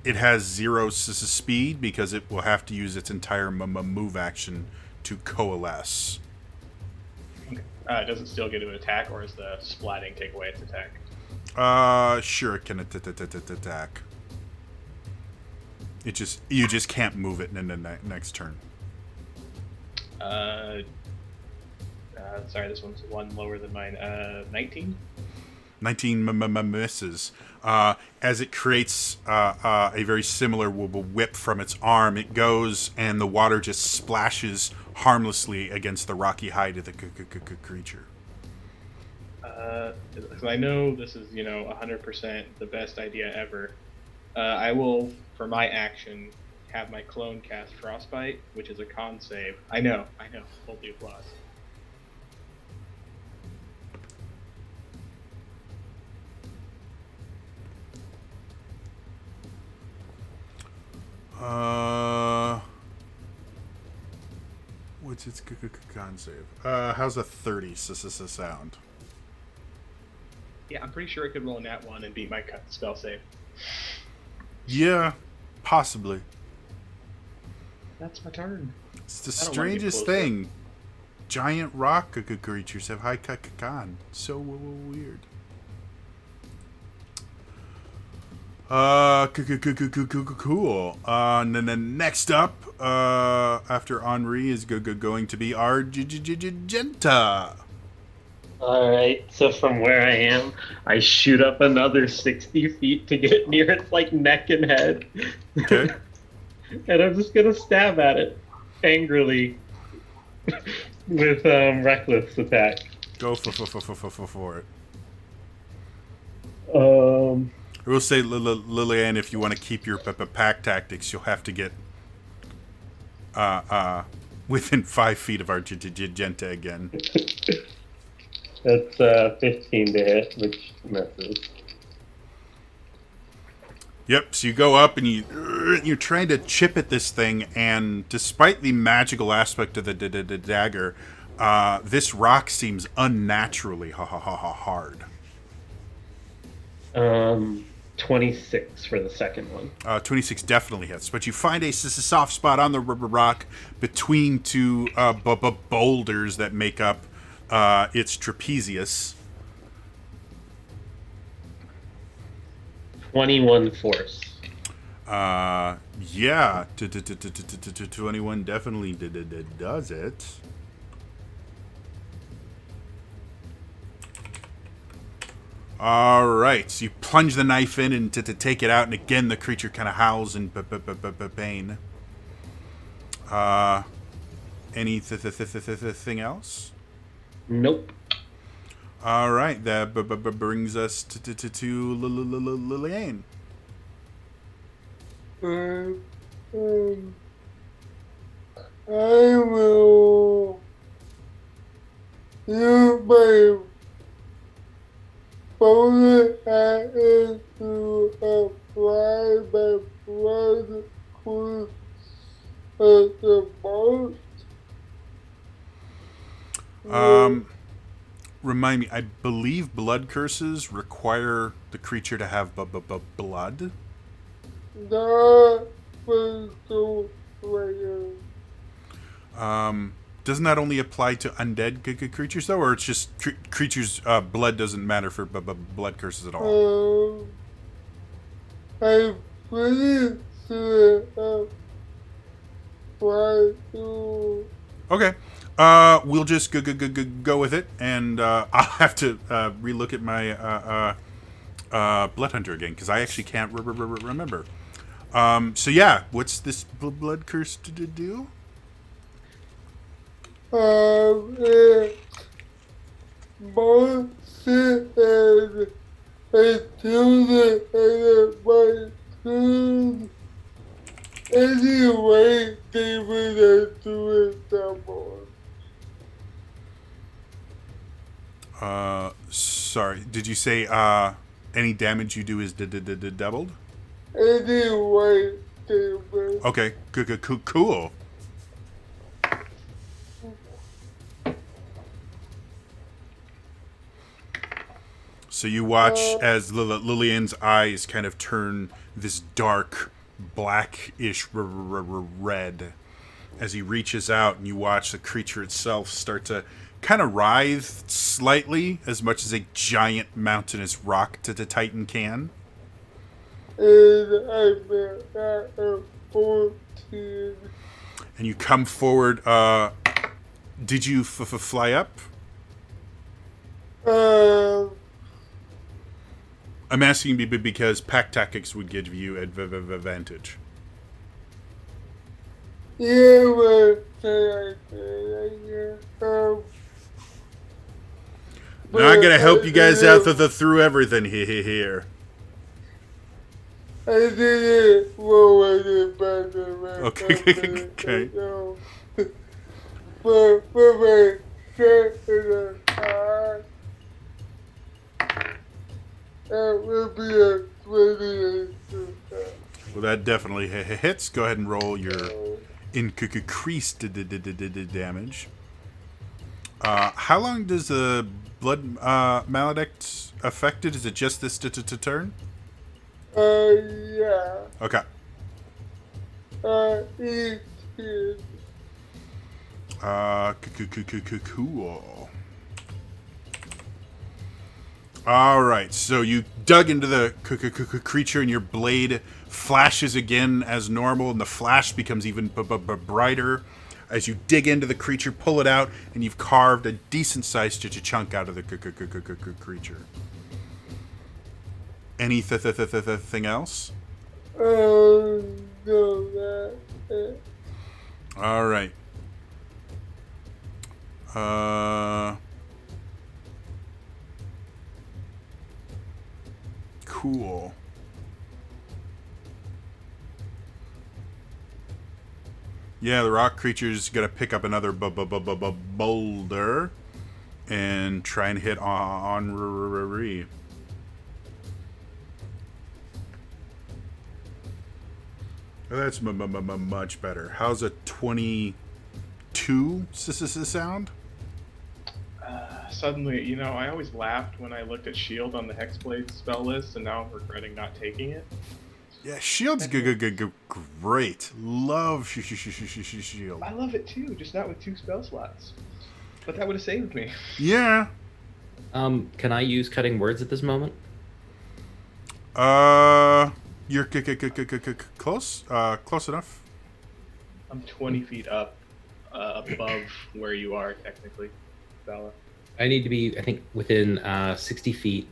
has zero speed because it will have to use its entire move action to coalesce. does it still get to attack, or is the splatting take away its attack? Sure, it can attack. You just can't move it in the next turn. Sorry, this one's one lower than mine. 19? 19 misses. As it creates a very similar whip from its arm, it goes and the water just splashes harmlessly against the rocky hide of the creature. Because I know this is, 100% the best idea ever. I will, for my action, have my clone cast Frostbite, which is a con save. I know. Hold the applause. What's its con save? How's a 30 sound? Yeah, I'm pretty sure I could roll a nat 1 and beat my spell save. Yeah, possibly. That's my turn. It's the I don't wanna get strangest closer. thing. Giant rock creatures have high con. So weird. Cool. And then next up, after Henri, is going to be Argenta. Alright, so from where I am, I shoot up another 60 feet to get near its like neck and head. Okay. And I'm just gonna stab at it angrily with reckless attack. Go for it. I will say, Lillian, if you want to keep your pack tactics, you'll have to get within 5 feet of Argenta again. That's 15 to hit, which misses. Yep, so you go up and you're trying to chip at this thing, and despite the magical aspect of the dagger, this rock seems unnaturally hard. 26 for the second one. 26 definitely hits, but you find a soft spot on the rock between two boulders that make up its trapezius. 21 force. Yeah, 21 definitely does it. All right, so you plunge the knife in and to take it out, and again the creature kind of howls in pain. Anything else? Nope. All right, that brings us to Lillian. I will use my bonus action to apply my blood curse at the most. Remind me, I believe blood curses require the creature to have blood. Not for the player. Doesn't that only apply to undead creatures, though, or it's just creatures' blood doesn't matter for blood curses at all? I'm pretty sure apply to. Okay. We'll just go with it, and I'll have to relook at my Blood Hunter again, because I actually can't remember. So yeah, what's this blood curse to do? It monster and until Sorry. Did you say any damage you do is doubled? Anyway, damage. Okay. Cool. So you watch as Lillian's eyes kind of turn this dark, blackish red as he reaches out, and you watch the creature itself start to kind of writhe slightly, as much as a giant mountainous rock to the Titan can. And I'm at 14. And you come forward. Did you fly up? I'm asking because pack tactics would give you advantage. Yeah, but Not gonna help you guys out through everything here. I didn't roll any better. Okay. But my set in a car, that would be a 28%. Well, that definitely hits. Go ahead and roll your increased damage. How long does the blood maledict affect it? Is it just this turn? Yeah. Okay. 18. Cool. All right, so you dug into the creature, and your blade flashes again as normal, and the flash becomes even brighter as you dig into the creature, pull it out, and you've carved a decent-sized chunk out of the creature. Anything else? No, that's it. All right. Cool. Yeah, the rock creature's gonna pick up another boulder and try and hit on Riri. That's much better. How's a 22 sound? Suddenly, I always laughed when I looked at Shield on the Hexblade spell list, and now I'm regretting not taking it. Yeah, Shield's great. Love Shield. I love it too, just not with 2 spell slots. But that would have saved me. Yeah. Can I use cutting words at this moment? You're close. Close enough. I'm 20 feet up, above where you are, technically, Bella. I need to be, I think, within 60 feet.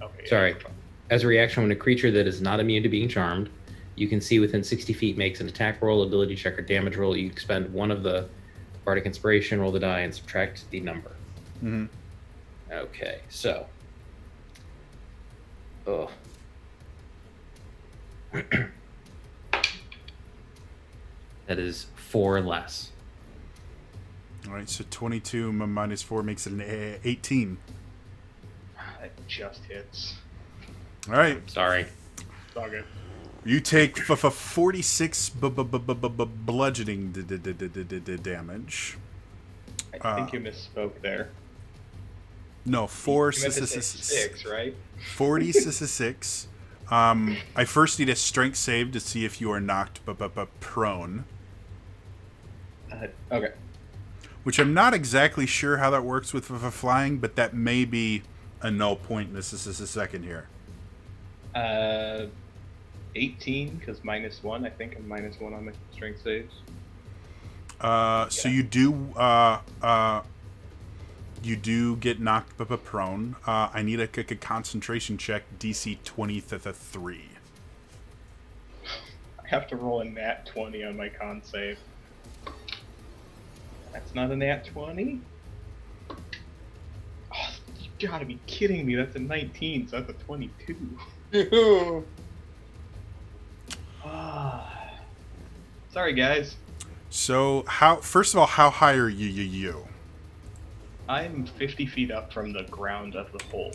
Okay. Sorry. Yeah. As a reaction, when a creature that is not immune to being charmed, you can see within 60 feet makes an attack roll, ability check, or damage roll. You expend 1 of the Bardic Inspiration, roll the die, and subtract the number. Mm-hmm. Okay, so. Oh. That is 4 less. All right, so 22 minus 4 makes it an 18. That just hits. All right. Sorry. It's all good. You take 46 bludgeoning damage. I think you misspoke there. No, 4 You meant to say 6, right? 46. I first need a strength save to see if you are knocked prone. Okay. Which I'm not exactly sure how that works with flying, but that may be a null point in this. This is a second here. 18, because -1. I think I'm -1 on my strength saves. So you do get knocked prone. I need a concentration check, DC 23. I have to roll a nat 20 on my con save. That's not a nat 20? Oh, you gotta be kidding me. That's a 19, so that's a 22. Yeah. Sorry, guys. So first of all, how high are you? I'm 50 feet up from the ground of the hole.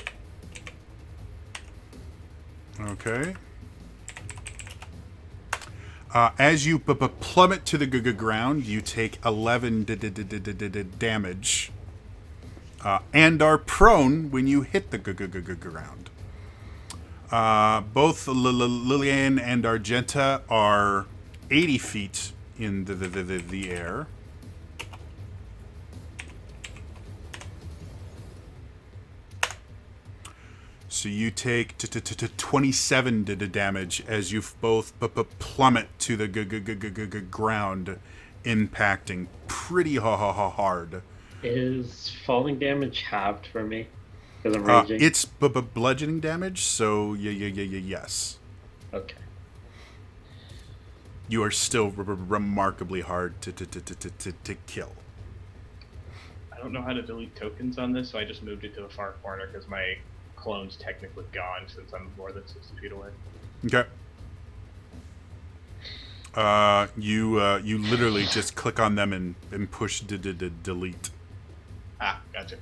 Okay. As you plummet to the ground, you take 11 damage, and are prone when you hit the ground. Both Lillian and Argenta are 80 feet in the air. So you take 27 damage as you both plummet to the ground, impacting pretty hard. Is falling damage halved for me? Because I'm raging. It's bludgeoning damage, so yes. Okay. You are still remarkably hard to kill. I don't know how to delete tokens on this, so I just moved it to the far corner because my clone's technically gone since I'm more than 60 feet away. Okay. You literally just click on them and push delete. Ah, gotcha.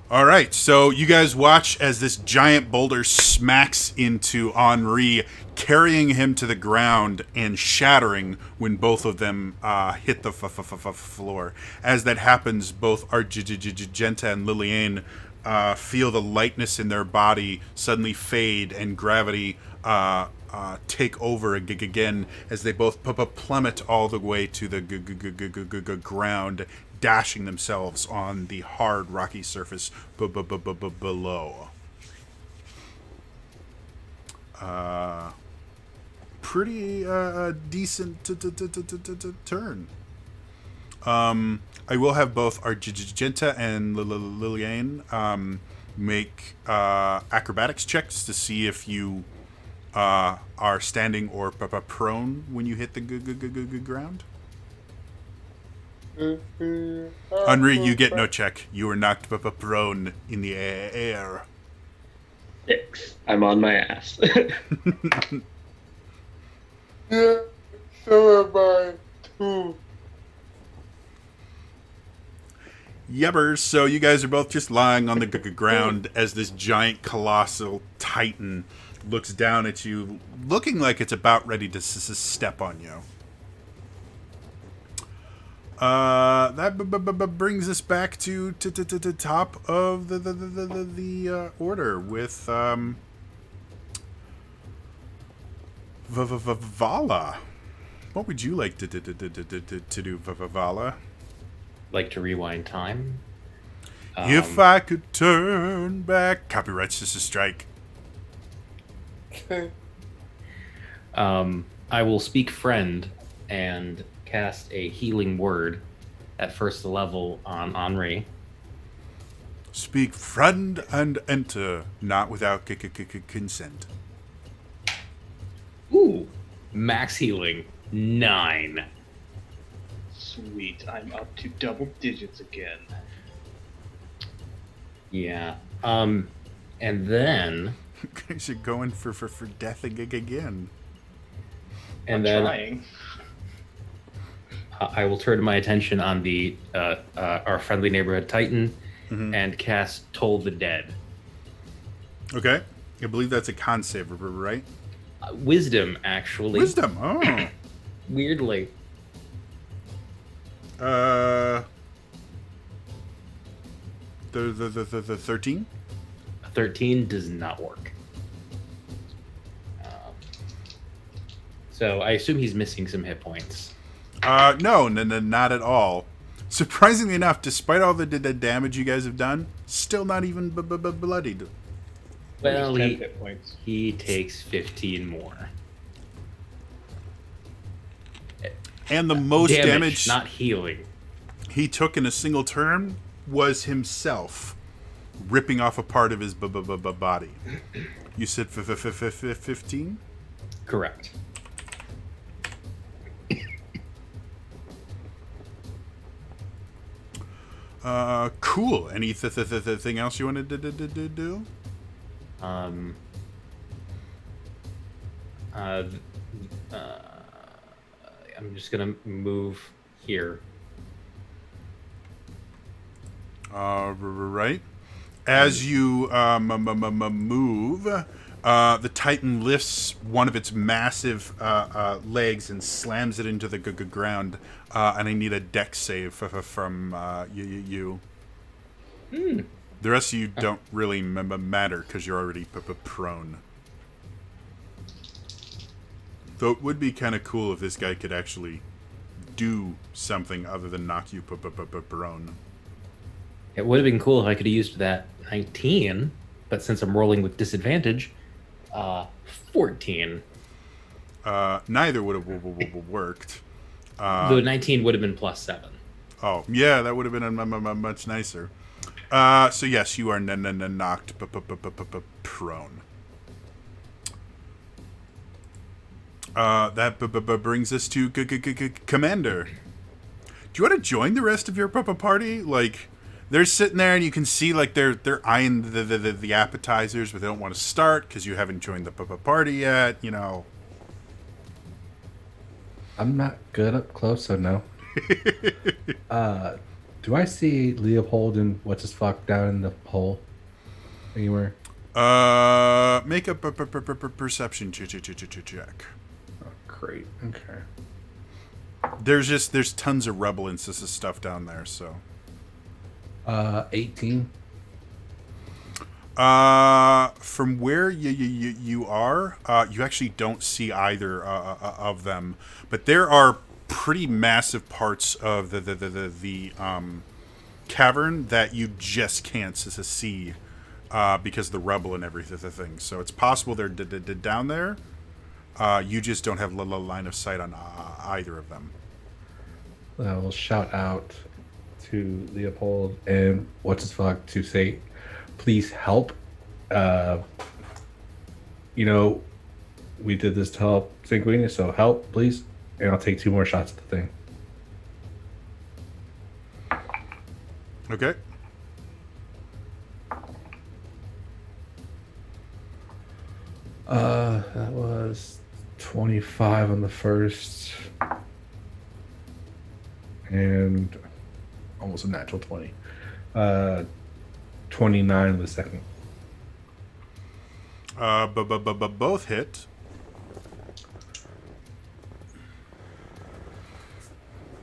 All right, so you guys watch as this giant boulder smacks into Henri, carrying him to the ground and shattering when both of them hit the floor. As that happens, both Argenta and Lillian feel the lightness in their body suddenly fade and gravity take over again as they both plummet all the way to the ground, dashing themselves on the hard rocky surface below. Pretty decent turn. I will have both Argenta and Lillian make acrobatics checks to see if you are standing or prone when you hit the ground. Henri, you get no check. You are knocked prone in the air. 6. I'm on my ass. Yeah, so am I too. Yubbers, so you guys are both just lying on the ground as this giant colossal titan looks down at you, looking like it's about ready to step on you. That brings us back to top of the order with Vala. What would you like to do, Vala? Like to rewind time. If I could turn back, copyright Sister Strike. I will speak friend and cast a healing word at first level on Henri. Speak friend and enter, not without consent. Ooh, max healing 9. Sweet, I'm up to double digits again. Yeah. And then Guys are going for death again. and I'm then trying. I will turn my attention on the our friendly neighborhood Titan and cast Toll the Dead. Okay. I believe that's a con save, right? Wisdom, actually. Wisdom. Oh. Weirdly. The 13? 13 does not work. So I assume he's missing some hit points. No, not at all. Surprisingly enough, despite all the damage you guys have done, still not even bloodied. Well, Just 10 hit points. he takes 15 more. And the most damage not healing. he took in a single turn was himself ripping off a part of his body. You said 15? Correct. Cool. Any thing else you wanted to do? I'm just gonna move here. Right. As you move, the Titan lifts one of its massive legs and slams it into the ground. And I need a dex save from you. The rest of you don't really matter because you're already prone. Though it would be kind of cool if this guy could actually do something other than knock you prone. It would have been cool if I could have used that 19, but since I'm rolling with disadvantage, 14. Neither would have worked. The 19 would have been +7. Oh, yeah, that would have been much nicer. So yes, you are knocked prone. That brings us to Commander. Do you want to join the rest of your party? Like, they're sitting there and you can see like they're eyeing the appetizers, but they don't want to start because you haven't joined the party yet. You know. I'm not good up close, so no. Do I see Leopold and what's his fuck down in the hole anywhere? Make a perception check. Oh, great. Okay. There's tons of rebel and stuff down there, so. 18. From where you are, you actually don't see either of them, but there are pretty massive parts of the cavern that you just can't see because of the rebel and everything. So it's possible they're down there. You just don't have line of sight on either of them. I will shout out to Leopold and what's his fuck to say, please help. We did this to help Sanguinius, so help, please. And I'll take 2 more shots at the thing. Okay. That was 25 on the first. And almost a natural 20. 29 on the second. Both hit.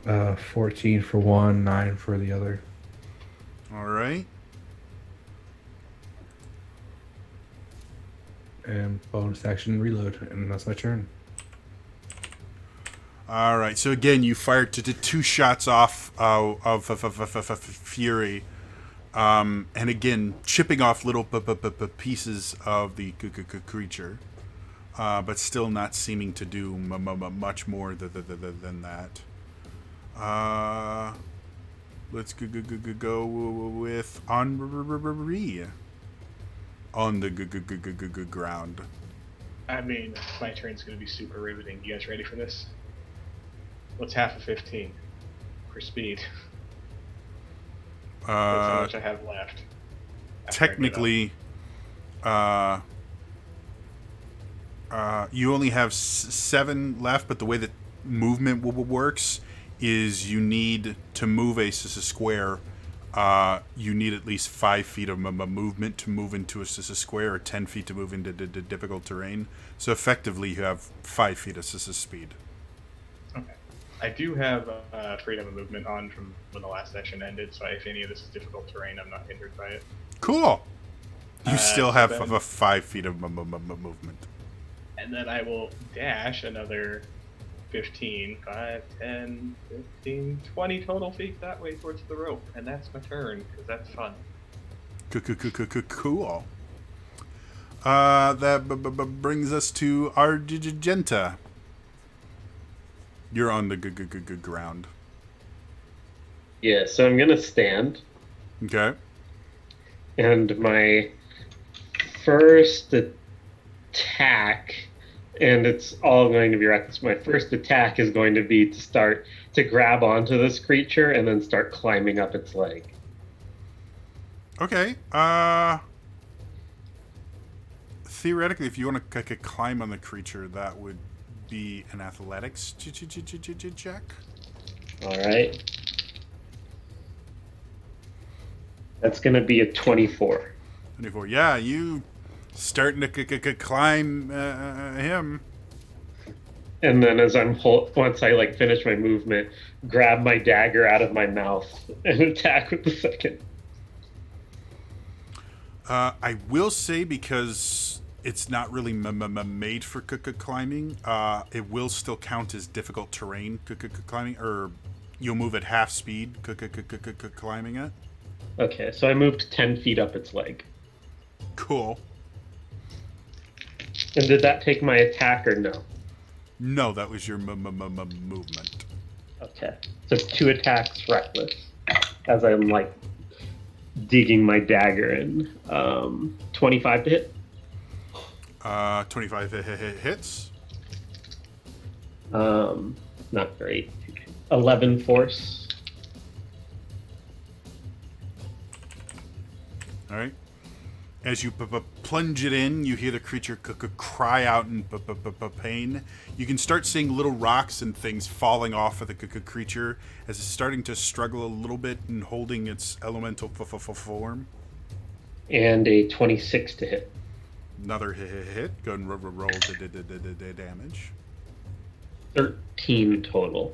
14 for one, 9 for the other. All right. And bonus action reload, and that's my turn. All right. So again, you fired to 2 shots off of Fury, and again chipping off little pieces of the creature, but still not seeming to do much more than that. Let's go with Henri on the ground. I mean, my turn's gonna be super riveting. You guys ready for this? What's half of 15 for speed? That's how much I have left. Technically, you only have 7 left, but the way that movement works is you need to move a square. You need at least 5 feet of movement to move into a square, or 10 feet to move into difficult terrain. So effectively, you have 5 feet of speed. Okay. I do have freedom of movement on from when the last session ended, so if any of this is difficult terrain, I'm not hindered by it. Cool. You still have then, 5 feet of movement. And then I will dash another 15, 5, 10, 15, 20 total feet that way towards the rope. And that's my turn, because that's fun. Cool. That brings us to Argenta. You're on the ground. Yeah, so I'm gonna stand, Okay. and my first attack, and it's all going to be reckless. My first attack is going to be to start to grab onto this creature and then start climbing up its leg. Okay. Theoretically, if you want to climb on the creature, that would be an athletics check. All right. That's going to be a 24. 24. Yeah, you starting to climb him. And then as once I like finish my movement, grab my dagger out of my mouth and attack with the second. I will say, because it's not really made for climbing, it will still count as difficult terrain climbing, or you'll move at half speed climbing it. Okay, so I moved 10 feet up its leg. Cool. And did that take my attack or no? No, that was your movement. Okay, so 2 attacks reckless as I'm like digging my dagger in. 25 to hit. 25 hits. Not great. 11 force. All right. As you plunge it in, you hear the creature cry out in pain. You can start seeing little rocks and things falling off of the creature as it's starting to struggle a little bit in holding its elemental form. And a 26 to hit. Another hit. Go ahead and roll the damage. 13 total.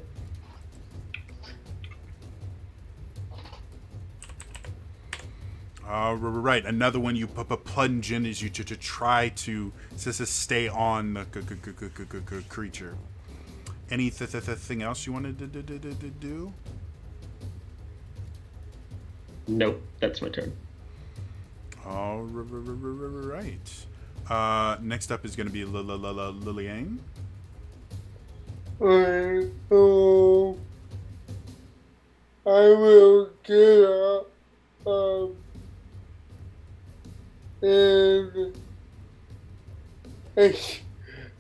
Right. Another one you plunge in as you to try to stay on the creature. Anything else you wanted to do? Nope, that's my turn. All right. Next up is going to be Liliane. Alright, so I will get up, and I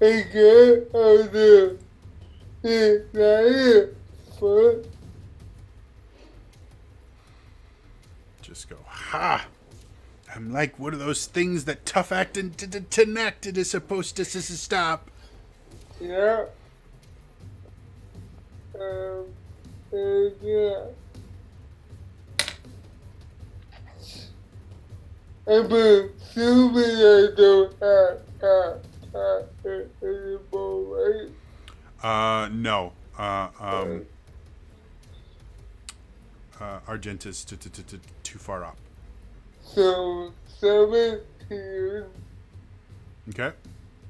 get on the giant foot. Just go, ha! I'm like one of those things that tough acting Tenactin is supposed to stop. Yeah. And yeah. I'm assuming I don't have it anymore, right? No. Argent is too far up. So 17 Okay.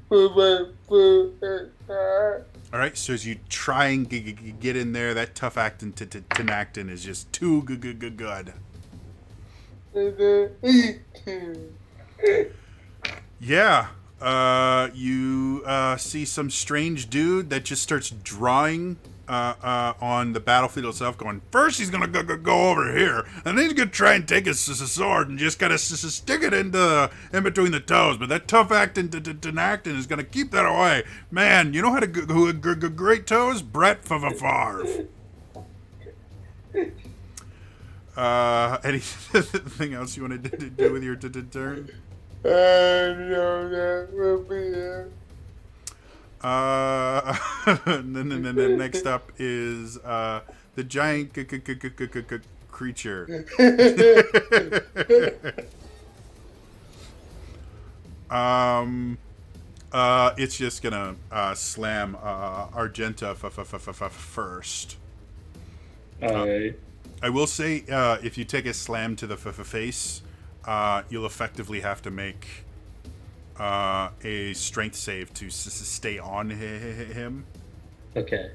for my full attack. All right. So as you try and get in there, that tough acting Tenactin is just too good. And then 18. Yeah. You see some strange dude that just starts drawing on the battlefield itself, going, first he's gonna go over here, and then he's gonna try and take his sword and just gotta stick it in between the toes. But that tough acting Tenactin is gonna keep that away. Man, you know how to great toes? Brett Favre. Anything else you wanted to do with your turn? No, that will be it. And then next up is the giant creature. It's just gonna slam Argenta first. I will say, if you take a slam to the face, you'll effectively have to make a strength save to stay on him. Okay.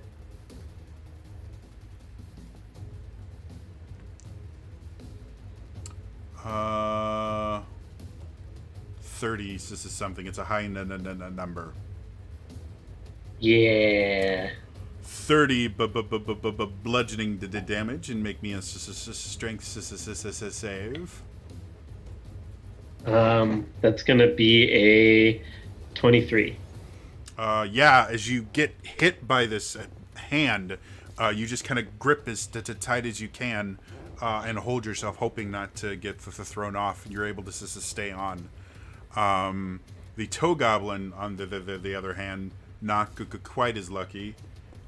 Uh, 30. This is something. It's a high number. Yeah. 30 bludgeoning damage, and make me a strength save. That's gonna be a 23. Yeah, as you get hit by this hand, you just kind of grip as tight as you can and hold yourself, hoping not to get thrown off. You're able to stay on. The Toe Goblin, on the other hand, not quite as lucky,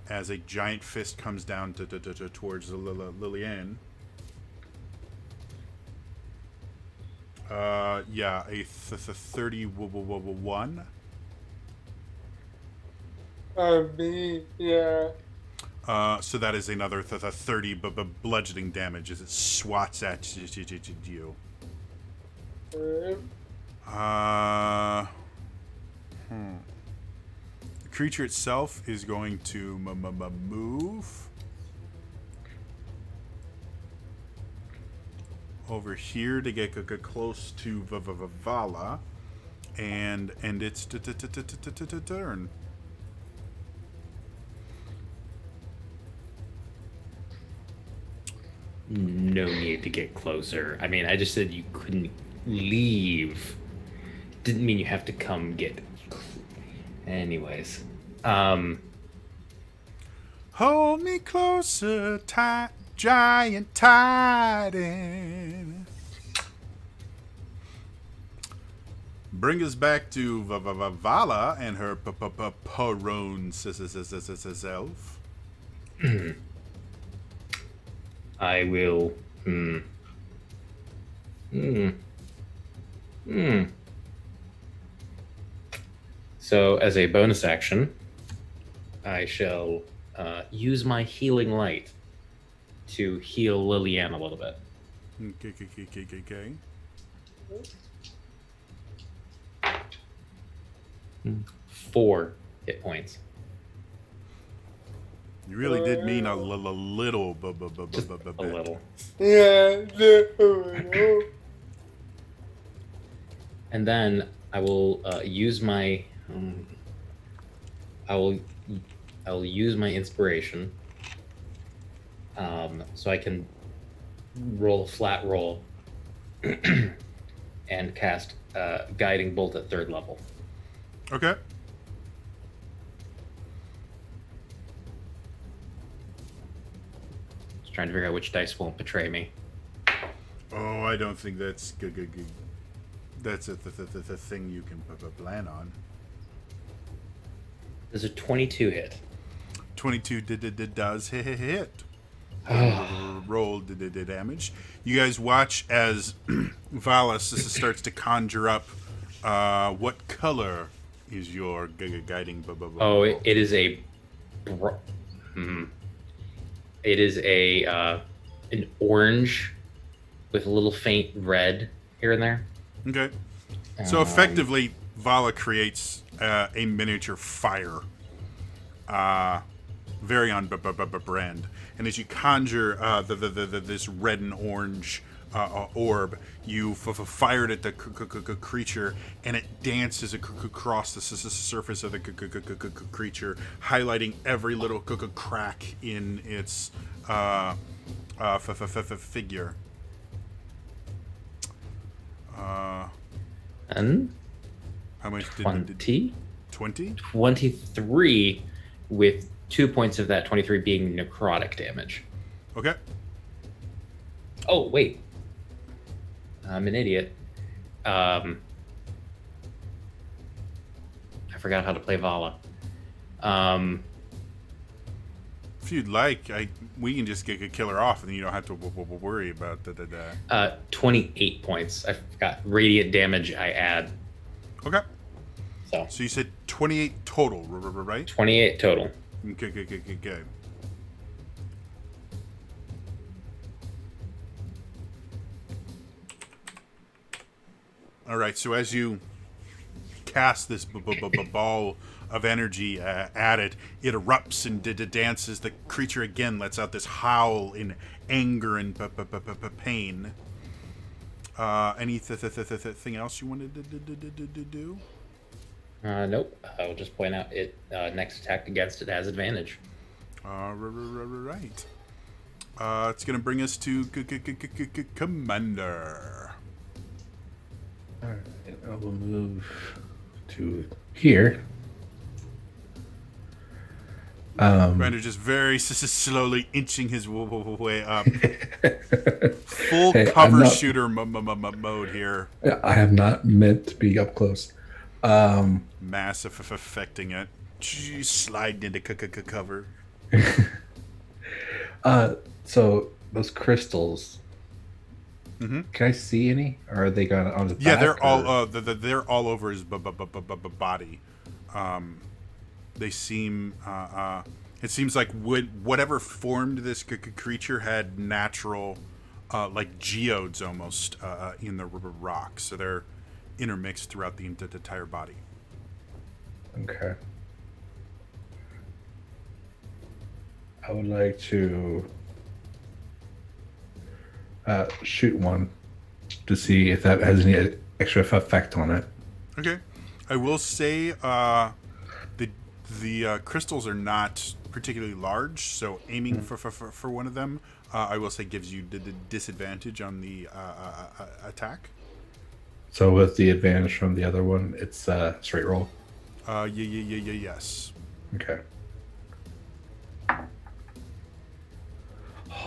as a giant fist comes down towards Liliane. Yeah, a 31. Me, yeah. So that is another 30 bludgeoning damage as it swats at you. Uh, The creature itself is going to move over here to get close to Vala and end its turn. No need to get closer. I mean, I just said you couldn't leave. Didn't mean you have to come get. Anyways, Hold me closer, giant titan. Bring us back to Vala and her Parone self. I will. So, as a bonus action, I shall use my healing light to heal Lilianne a little bit. Okay. 4 hit points. You really did mean a little bit. A little. yeah, no. And then I will use my. I will use my inspiration, so I can roll a flat roll and cast Guiding Bolt at 3rd level. Okay. Just trying to figure out which dice won't betray me. Oh, I don't think that's good. That's the thing you can plan on. Does a 22 hit? 22 does hit. Roll damage. You guys watch as Vala starts to conjure up. What color is your guiding? Oh, it is a. It is a an orange with a little faint red here and there. Okay. So effectively, Vala creates a miniature fire. Very on brand. And as you conjure this red and orange orb, you fire it at the creature, and it dances across the surface of the creature, highlighting every little crack in its figure. And How much did 20? 20? 23, with 2 points of that 23 being necrotic damage. Okay. Oh, wait. I'm an idiot. I forgot how to play Vala. If you'd like, we can just get a killer off, and then you don't have to worry about that. 28 points. I forgot. Radiant damage I add. Okay. So So you said 28 total, right? 28 total. Okay. All right. So as you cast this ball of energy at it, it erupts and dances. The creature again lets out this howl in anger and pain. Anything else you wanted to do? Nope. I'll just point out it. Next attack against it has advantage. Right. It's gonna bring us to Commander. All right, I will move to here. Commander just very slowly inching his way up. Full Hey, cover I'm not- shooter mode here. I have not meant to be up close. Massive affecting it. Sliding into cover. So those crystals, Mm-hmm. Can I see any? Or are they going on his Yeah, back? they're all or- they're all over his body. They seem it seems like whatever formed this creature had natural like geodes almost in the rock, so they're intermixed throughout the entire body. Okay. I would like to shoot one to see if that has any extra effect on it. Okay, I will say the crystals are not particularly large, so aiming for one of them, I will say, gives you the disadvantage on the attack. So with the advantage from the other one, it's straight roll. Yes. Okay.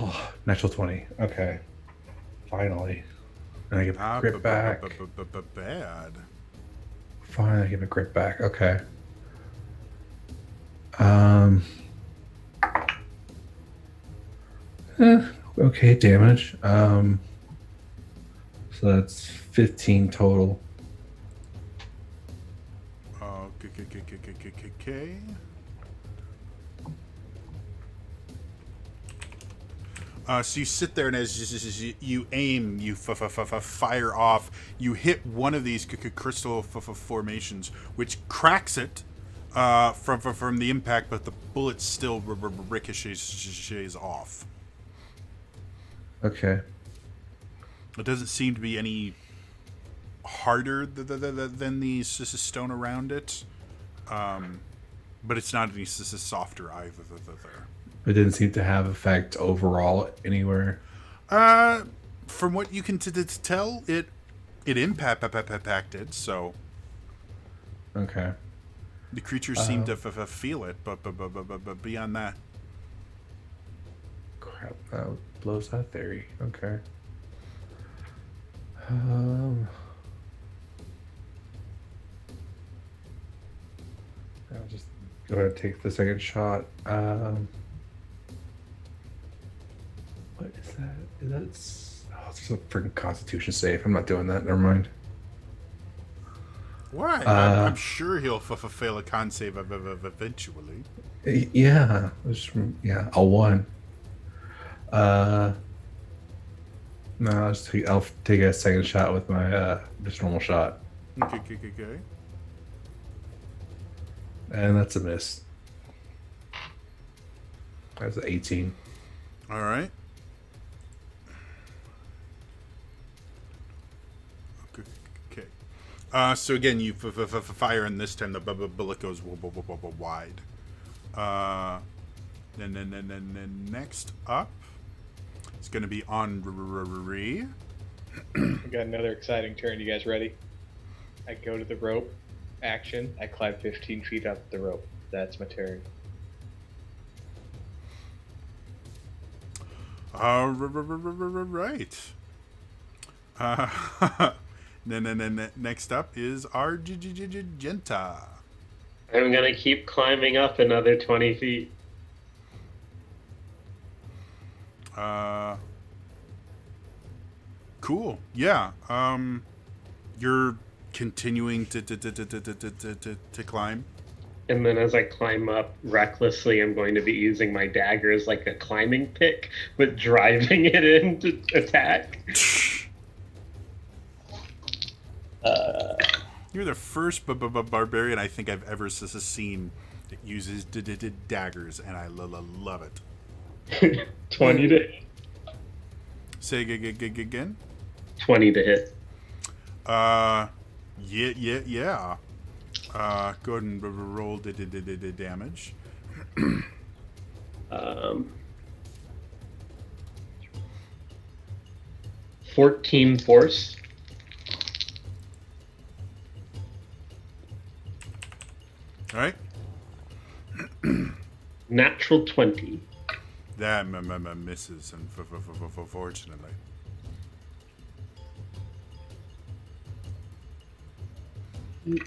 Oh, natural 20. Okay. Finally. And I get my grip back. Bad. Finally, I get my grip back. Okay. Okay, damage. So that's 15 total. Okay. So you sit there, and as you aim, you fire off. You hit one of these crystal formations, which cracks it from the impact, but the bullet still ricochets off. Okay. It doesn't seem to be any harder than the stone around it, but it's not any softer either. It didn't seem to have effect overall anywhere. From what you can tell, it impacted. So Okay. the creature seemed to feel it, but beyond that, Crap, that blows that theory. Okay. I'll just go ahead and take the second shot. What is that? That's it's just a freaking Constitution save. I'm not doing that. Never mind. why? I'm sure he'll fail a con save eventually. Yeah, a 1. No, I'll take a second shot with my just normal shot, Okay. and that's a miss. That's an 18. All right. Okay. So again, you fire, and this time the bullet goes wide. Then next up, it's going to be Henri. I got another exciting turn. You guys ready? I go to the rope. Action. I climb 15 feet up the rope. That's my turn. Right. Then next up is Argenta. I'm gonna keep climbing up another 20 feet. Cool. Yeah. You're continuing to climb. And then as I climb up recklessly, I'm going to be using my dagger as like a climbing pick, but driving it in to attack. You're the first barbarian I think I've ever seen that uses daggers, and I love it. 20 to hit. Say again. 20 to hit. Yeah. Go ahead and roll the damage. 14 force. All right. Natural 20. That misses, unfortunately. And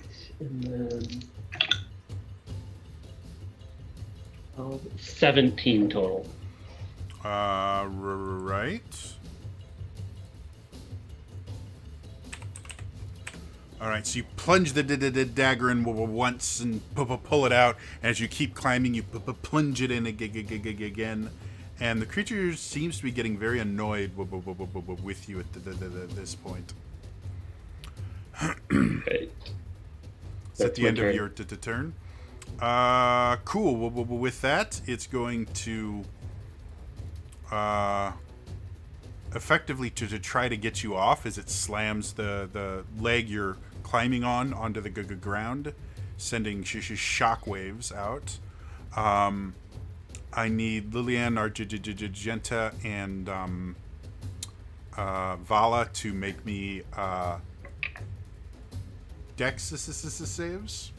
then 17 total. Right. All right, so you plunge the dagger in once and pull it out. As you keep climbing, you plunge it in again. And the creature seems to be getting very annoyed with you at this point. Okay. It's at That's the my end of turn. your turn. Cool. With that, it's going to effectively to try to get you off as it slams the leg you're climbing onto the ground, sending shockwaves out. I need Lillian, Argenta, and Vala to make me Dex saves.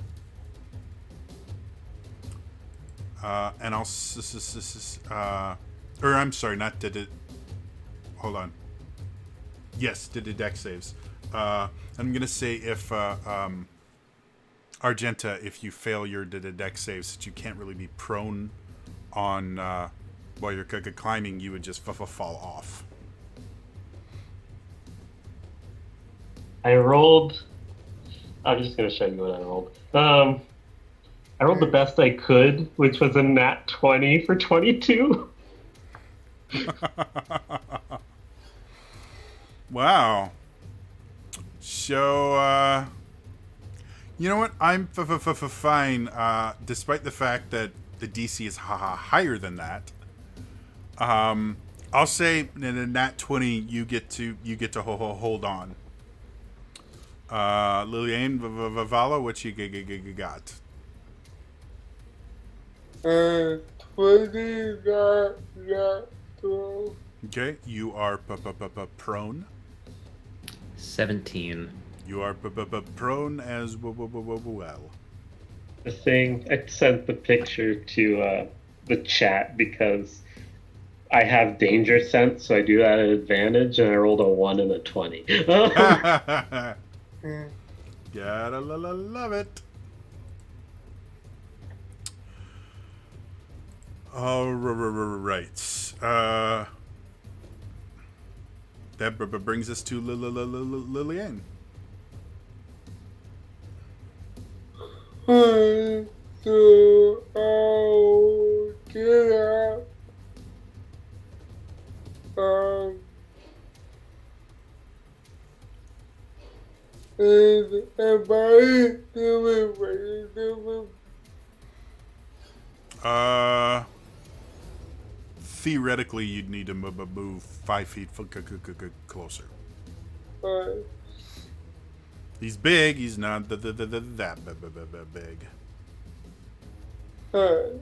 And I'll or I'm sorry, not did it. Hold on. Yes, did the Dex saves. I'm gonna say if Argenta, if you fail your Dex saves, that you can't really be prone on while you're climbing, you would just fall off. I rolled. I'm just gonna show you what I rolled. I rolled the best I could, which was a nat 20 for 22. Wow. So, you know what? I'm fine, despite the fact that the DC is higher than that. I'll say in a nat 20, you get to hold on. Lillian, Vala, what you got? 20 not 12. Okay, you are prone. 17. You are prone as well. The thing, I sent the picture to the chat because I have danger sense, so I do that at advantage, and I rolled a 1 and a 20. Gotta love it. All right. That brings us to Lillian. So I'll get up. And everybody doing what you doing. Theoretically, you'd need to move 5 feet closer. He's big. He's not that big. And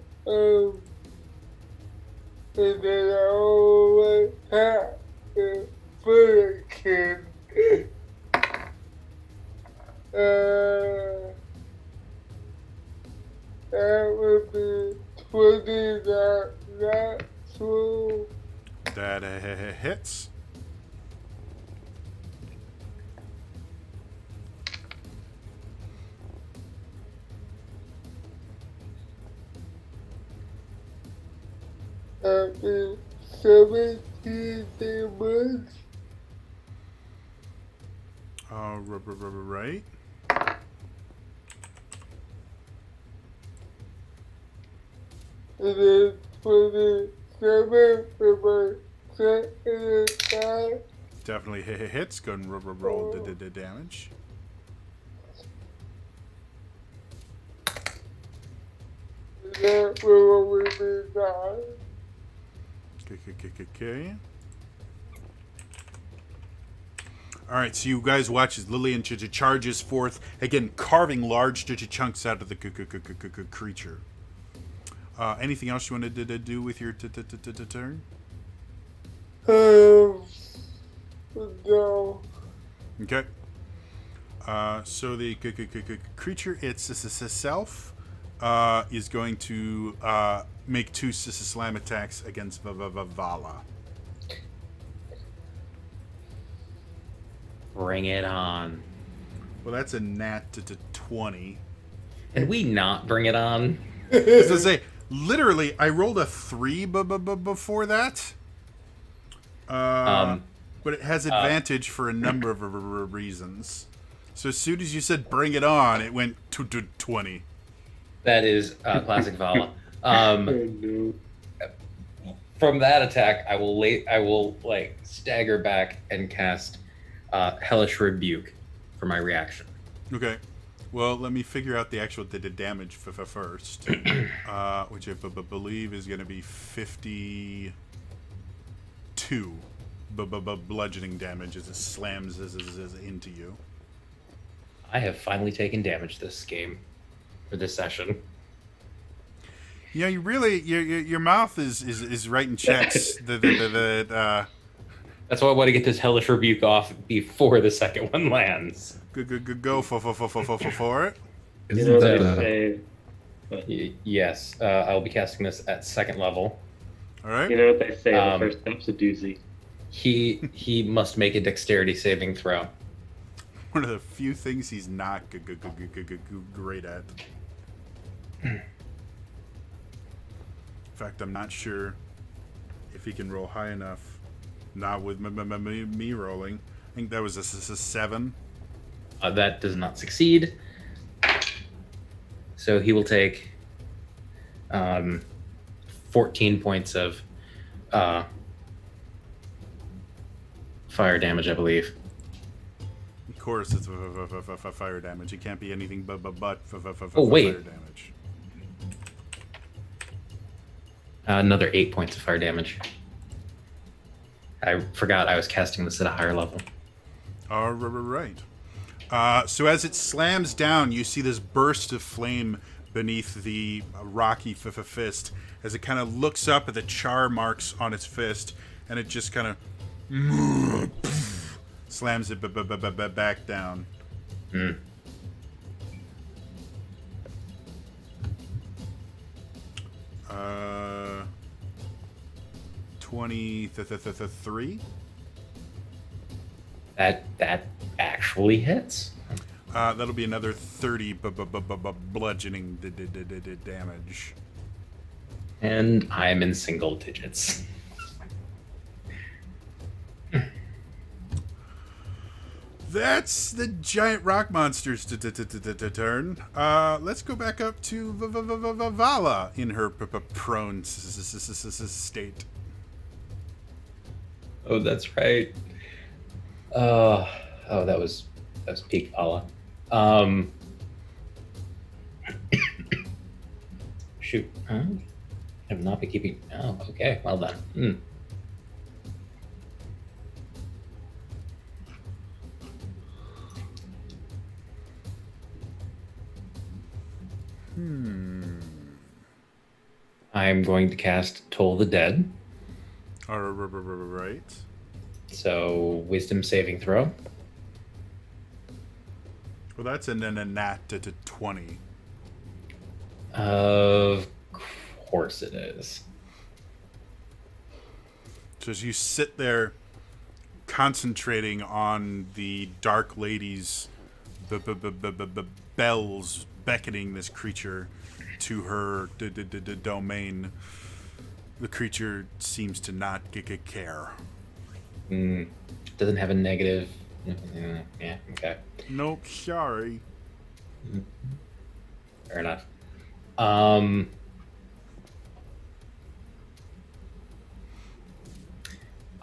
then I always have to put a kid. That would be 20 not 12. That hits. That be 17 damage. Right. And then 27 for my second attack. Definitely hits. Go and roll the damage. That will only be 9. Okay. All right, so you guys watch as Lillian charges forth, again, carving large chunks out of the creature. Anything else you wanted to do with your turn? No. Okay. So the creature itself is going to make 2 slam attacks against Vala. Bring it on. Well, that's a nat to 20. Can we not bring it on? As I say, literally, I rolled a 3 before that. But it has advantage for a number of reasons. So as soon as you said "bring it on," it went to 20. That is classic Vala. Oh no. From that attack, I will stagger back and cast Hellish Rebuke for my reaction. Okay. Well, let me figure out the actual damage first, which I believe is going to be 52 bludgeoning damage as it slams into you. I have finally taken damage this game, for this session. Yeah, you really your mouth is writing checks. That's why I want to get this Hellish Rebuke off before the second one lands. Go for it. You Isn't know that they a- say. Yes, I'll be casting this at second level. All right. You know what they say. The first step's a doozy. He must make a dexterity saving throw. One of the few things he's not great at. In fact, I'm not sure if he can roll high enough. Not with me rolling. I think that was a 7. That does not succeed. So he will take 14 points of fire damage, I believe. Of course, it's fire damage. It can't be anything but Oh, wait. fire damage. Another 8 points of fire damage. I forgot I was casting this at a higher level. All right. So as it slams down, you see this burst of flame beneath the rocky fist as it kind of looks up at the char marks on its fist, and it just kind of slams it back down. Hmm. Uh, 23. That actually hits. That'll be another 30 bludgeoning damage. And I'm in single digits. That's the giant rock monster's turn. Let's go back up to Vala in her prone state. Oh, that's right. That was peak Vala. Shoot. Huh? I have not been keeping. Oh, okay. Well done. I'm going to cast Toll the Dead. All right. So, Wisdom saving throw. Well, that's a nat to 20. Of course it is. So as you sit there concentrating on the Dark Lady's bells beckoning this creature to her domain, the creature seems to not care. Doesn't have a negative. Yeah, okay. Nope, sorry. Fair enough.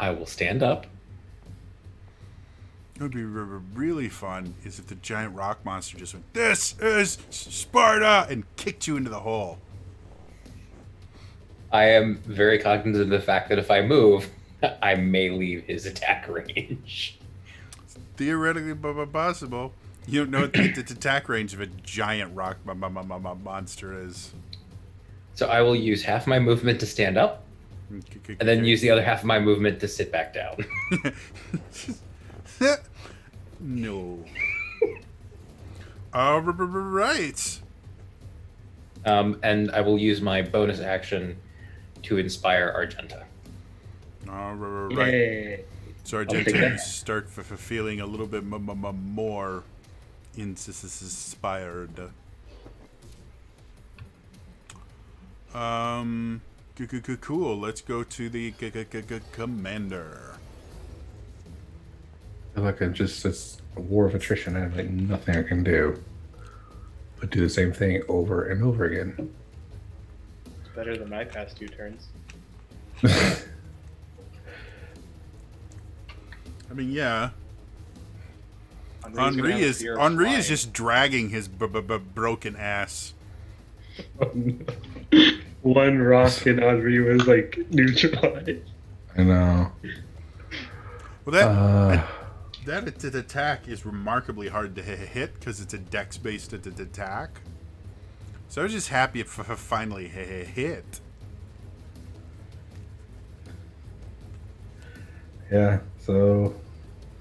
I will stand up. It would be really fun is if the giant rock monster just went, "This is Sparta," and kicked you into the hole. I am very cognizant of the fact that if I move, I may leave his attack range. Theoretically possible. You don't know what the attack range of a giant rock monster is. So I will use half my movement to stand up, and then use the other half of my movement to sit back down. No. All right. And I will use my bonus action to inspire Argenta. All right. Yay. So take Argenta, that. you start feeling a little bit more inspired. Cool. Let's go to the commander. feel like it's a war of attrition. I have like nothing I can do but do the same thing over and over again. It's better than my past 2 turns. I mean, yeah. Henri's gonna have a fear of Henri flying. is just dragging his broken ass. One rock and Henri was like neutralized. I know. Well, that attack is remarkably hard to hit because it's a dex-based attack. So I was just happy it finally hit. Yeah, so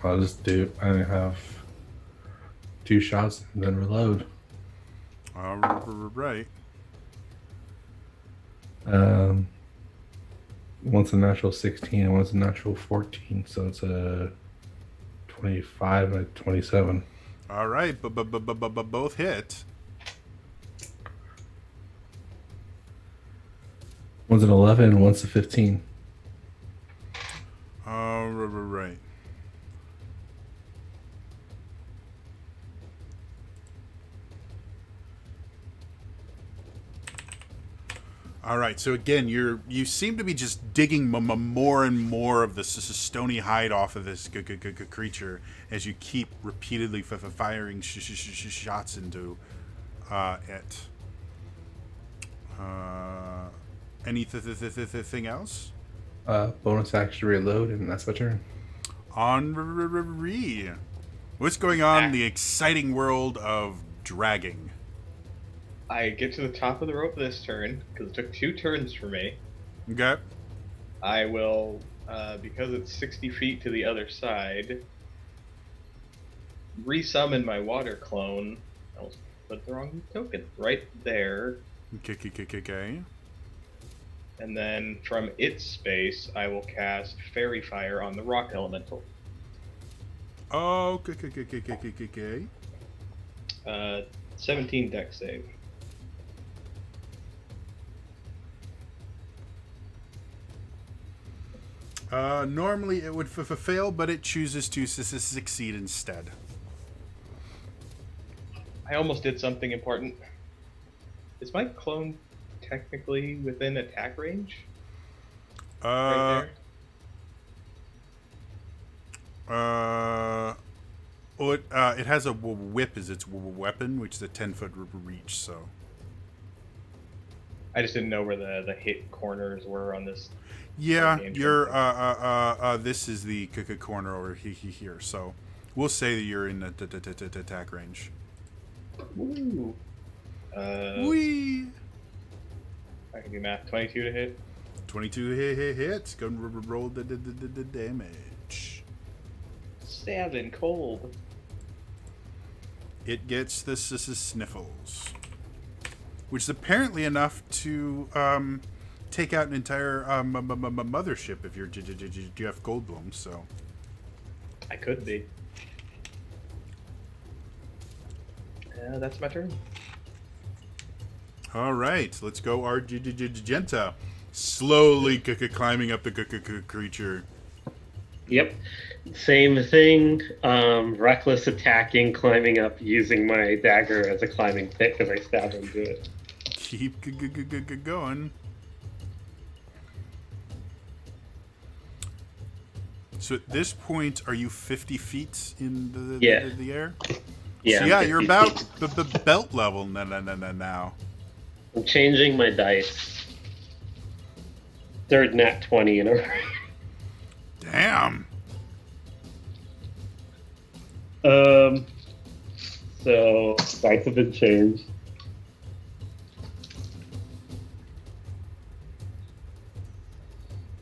I'll just do. I have 2 shots and then reload. All right. One's a natural 16 and one's a natural 14, so it's a 25 and a 27. All right, but both hit. One's an 11 and one's a 15. All right. All right. So again, you seem to be just digging more and more of the stony hide off of this creature as you keep repeatedly firing shots into it. Anything else? Bonus action reload, and that's my turn. Henri, what's going on in the exciting world of dragging? I get to the top of the rope this turn, because it took 2 turns for me. Okay. I will, because it's 60 feet to the other side, resummon my water clone. I almost put the wrong token. Right there. Okay. And then from its space, I will cast Fairy Fire on the Rock Elemental. Oh, okay. 17 deck save. Normally it would fail, but it chooses to succeed instead. I almost did something important. Is my clone technically within attack range? Right It has a whip as its weapon, which is a 10-foot reach. So I just didn't know where the hit corners were on this. yeah, you're this is the corner over here. So we'll say that you're in the attack range. Woo. Whee! I can do math. 22 to hit. 22 hits. Go and roll the damage. 7 cold. It gets the sniffles, which is apparently enough to take out an entire mothership if you're Jeff Goldblum. So I could be. That's my turn. all right, let's go Argenta, slowly climbing up the creature. Yep. Same thing. Reckless attacking, climbing up, using my dagger as a climbing pick as I stab into it. Keep going. So at this point, are you 50 feet in the air? Yeah. So yeah, you're about the belt level now. I'm changing my dice. Third nat 20 in a row. Damn. So dice have been changed.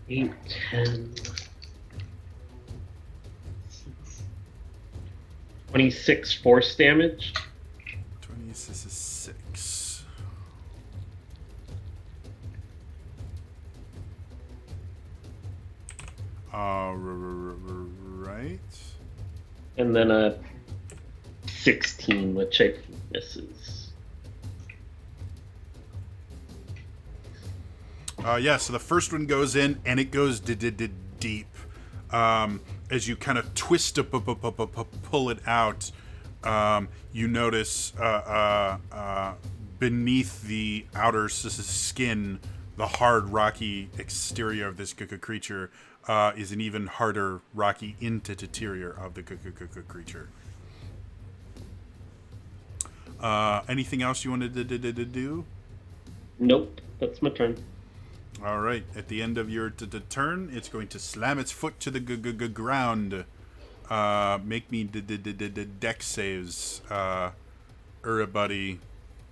Eight, 10, 26 force damage. 26. Right. And then a 16, which I think misses. Yeah, so the first one goes in, and it goes deep. as you kind of twist to pull it out, you notice beneath the outer skin, the hard, rocky exterior of this creature is an even harder, rocky interior of the creature. Anything else you wanted to do? Nope, that's my turn. All right. At the end of your turn, it's going to slam its foot to the ground. Make me dex saves. Buddy,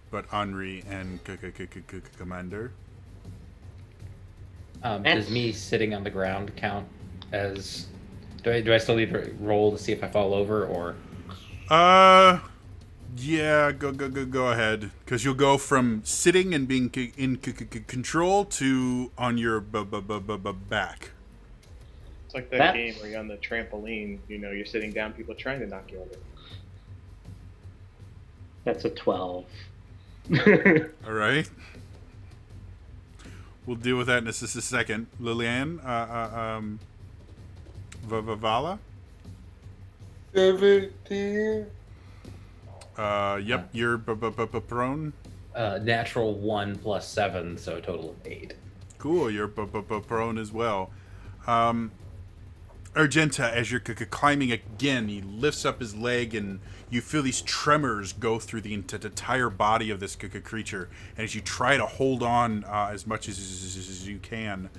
but Henri and Commander. Does me sitting on the ground count as? Do I still need to roll to see if I fall over or? Yeah, go ahead, because you'll go from sitting and being in control to on your back. It's like that game where you're on the trampoline. You know, you're sitting down, people trying to knock you over. That's a 12. All right. We'll deal with that in just a second. Liliane, Vala? 17. Yep, you're prone. Natural 1 plus 7, so a total of 8. Cool, you're prone as well. Argenta, as you're climbing again, he lifts up his leg and you feel these tremors go through the entire body of this creature. And as you try to hold on as much as you can,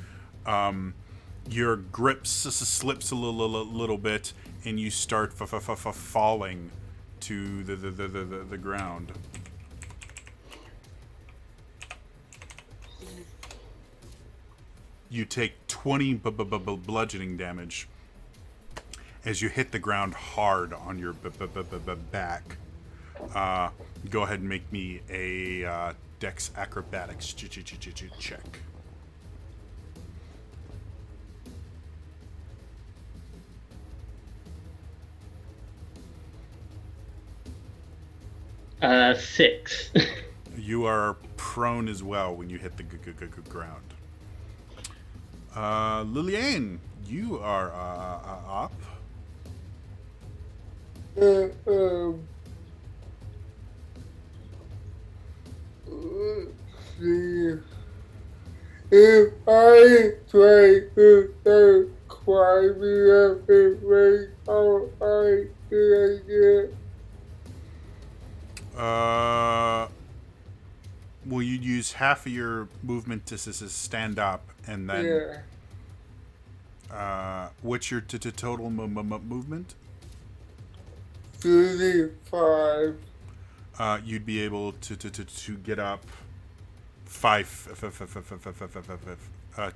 your grip slips a little bit and you start falling to the ground. You take 20 bludgeoning damage as you hit the ground hard on your back. Go ahead and make me a Dex Acrobatics check. Six. You are prone as well when you hit the ground. Liliane, you are up. Let's see. If I try to start climbing up and right, how high can I get? Well, you'd use half of your movement to stand up, and then what's your total movement? 35. You'd be able to get up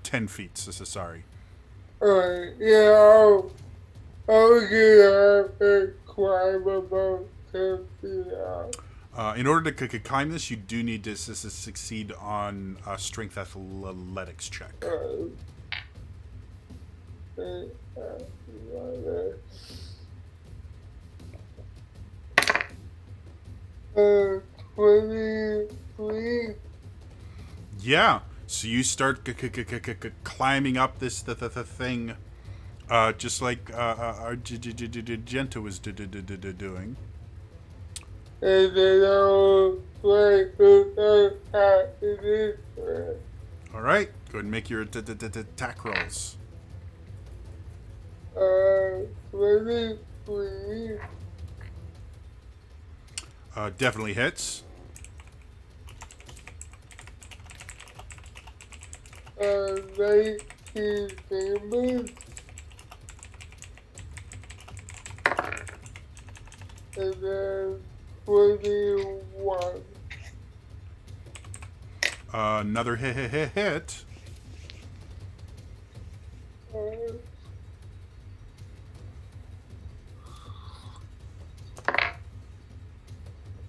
10 feet. So sorry. Alright, yeah, I'll get up and climb about 10 feet out. In order to climb this, you do need to succeed on a strength athletics check. 23. Yeah. So you start climbing up this thing, just like Argenta was doing. And then I'll play at this one. All right. Go ahead and make your attack rolls. 23. Definitely hits. 19 damage. And then 21. Another hit.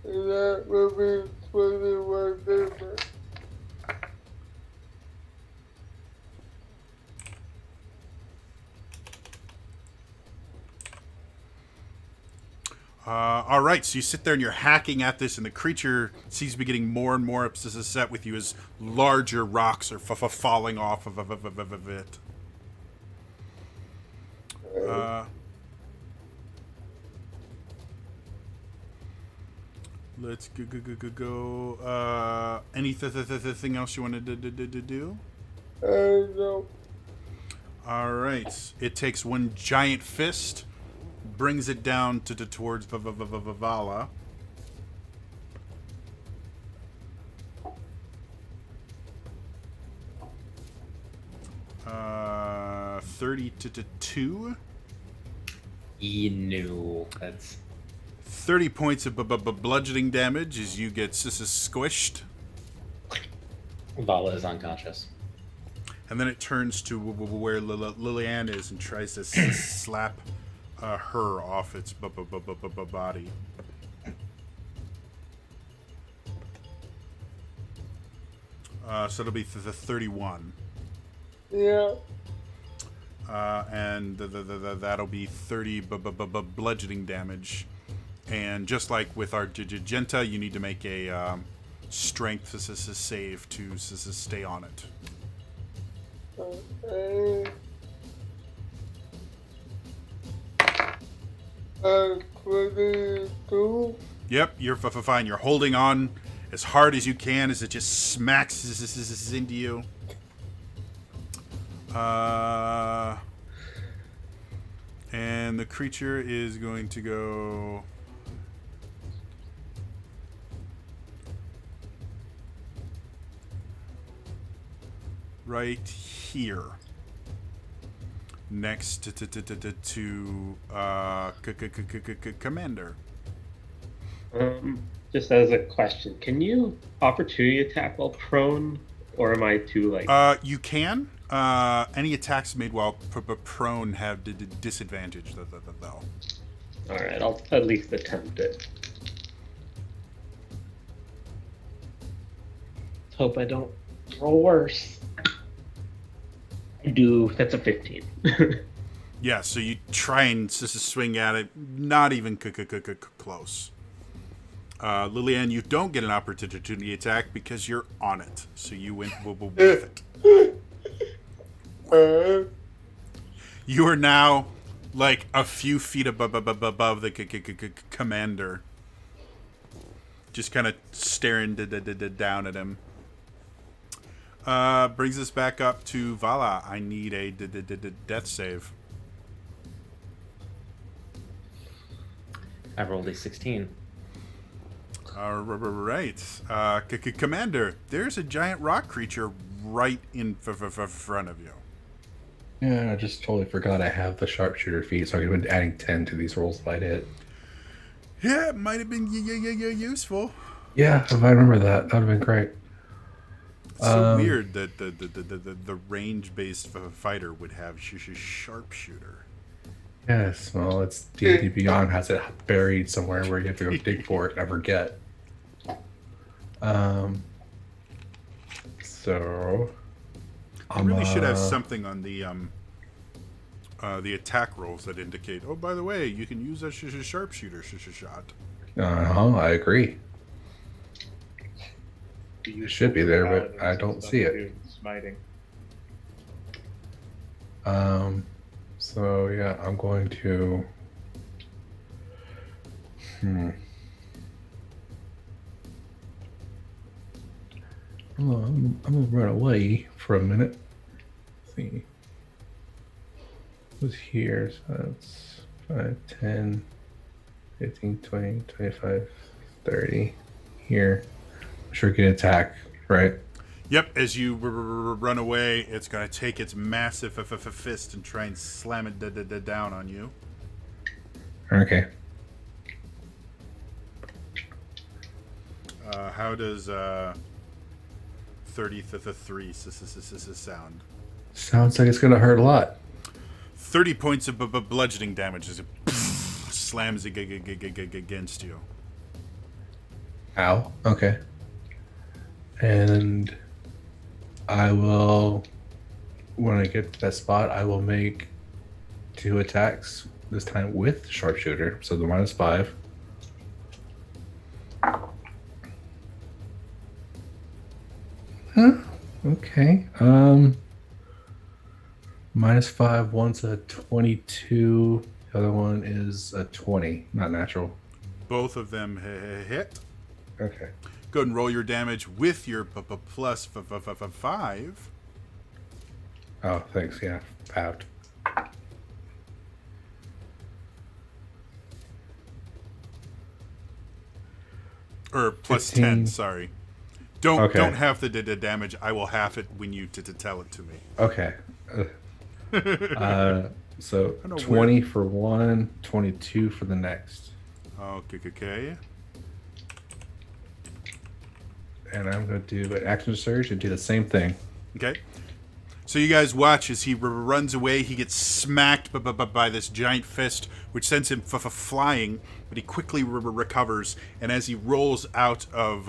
And that will be 21 damage. All right, so you sit there and you're hacking at this, and the creature seems to be getting more and more upset with you as larger rocks are falling off of it. Let's go. Anything else you wanted to do? No. All right. It takes one giant fist, brings it down towards Vala. 32. No, that's 30 points of bludgeoning damage as you get squished. Vala is unconscious. And then it turns to where Liliane is and tries to slap her off its body. So it'll be the 31. Yeah. And that'll be 30 bludgeoning damage. And just like with our Genta, you need to make a strength save to stay on it. Okay. 22. Yep, you're fine. You're holding on as hard as you can as it just smacks into you. And the creature is going to go... right here. Next to Commander. Just as a question, can you opportunity attack while prone, or am I too like? You can. Any attacks made while prone have disadvantage, though. All right, I'll at least attempt it. Hope I don't roll worse. I do. That's a 15. Yeah, so you try and swing at it, not even close. Liliane, you don't get an opportunity attack because you're on it, so you went with it. You are now like a few feet above the commander, just kind of staring down at him. Brings us back up to Vala. I need a death save. I rolled a 16. Right. Commander, there's a giant rock creature right in front of you. Yeah, I just totally forgot I have the sharpshooter feat, so I could have been adding 10 to these rolls if I did. Yeah, it might have been useful. Yeah, if I remember that, that would have been great. It's so weird that the range-based fighter would have sharpshooter. Yes, well, it's D&D Beyond has it buried somewhere where you have to go dig for it and never get. So I really should have something on the attack rolls that indicate, oh, by the way, you can use a sharpshooter shot. I agree. It should be there, but I don't see it. Smiting. So yeah, I'm going to. I'm gonna run away for a minute. Let's see. Who's here? So that's 5, 10, 15, 20, 25, 30. Here. I'm sure it can attack, right? Yep, as you run away, it's going to take its massive fist and try and slam it down on you. Okay. How does 33 sound? Sounds like it's going to hurt a lot. 30 points of bludgeoning damage as it slams against you. Ow. Okay. And I will, when I get to that spot, I will make 2 attacks, this time with sharpshooter, so the -5. Huh? Okay. -5, one's a 22, the other one is a 20, not natural. Both of them hit. Okay. Go ahead and roll your damage with your plus 5. Oh, thanks. Yeah, halved. Or plus 15. 10, sorry. Don't Okay. don't have the damage. I will half it when you tell it to me. Okay. So I know 20 for one, 22 for the next. Okay. And I'm going to do an action surge and do the same thing. Okay. So you guys watch as he runs away. He gets smacked by this giant fist, which sends him flying, but he quickly recovers. And as he rolls out of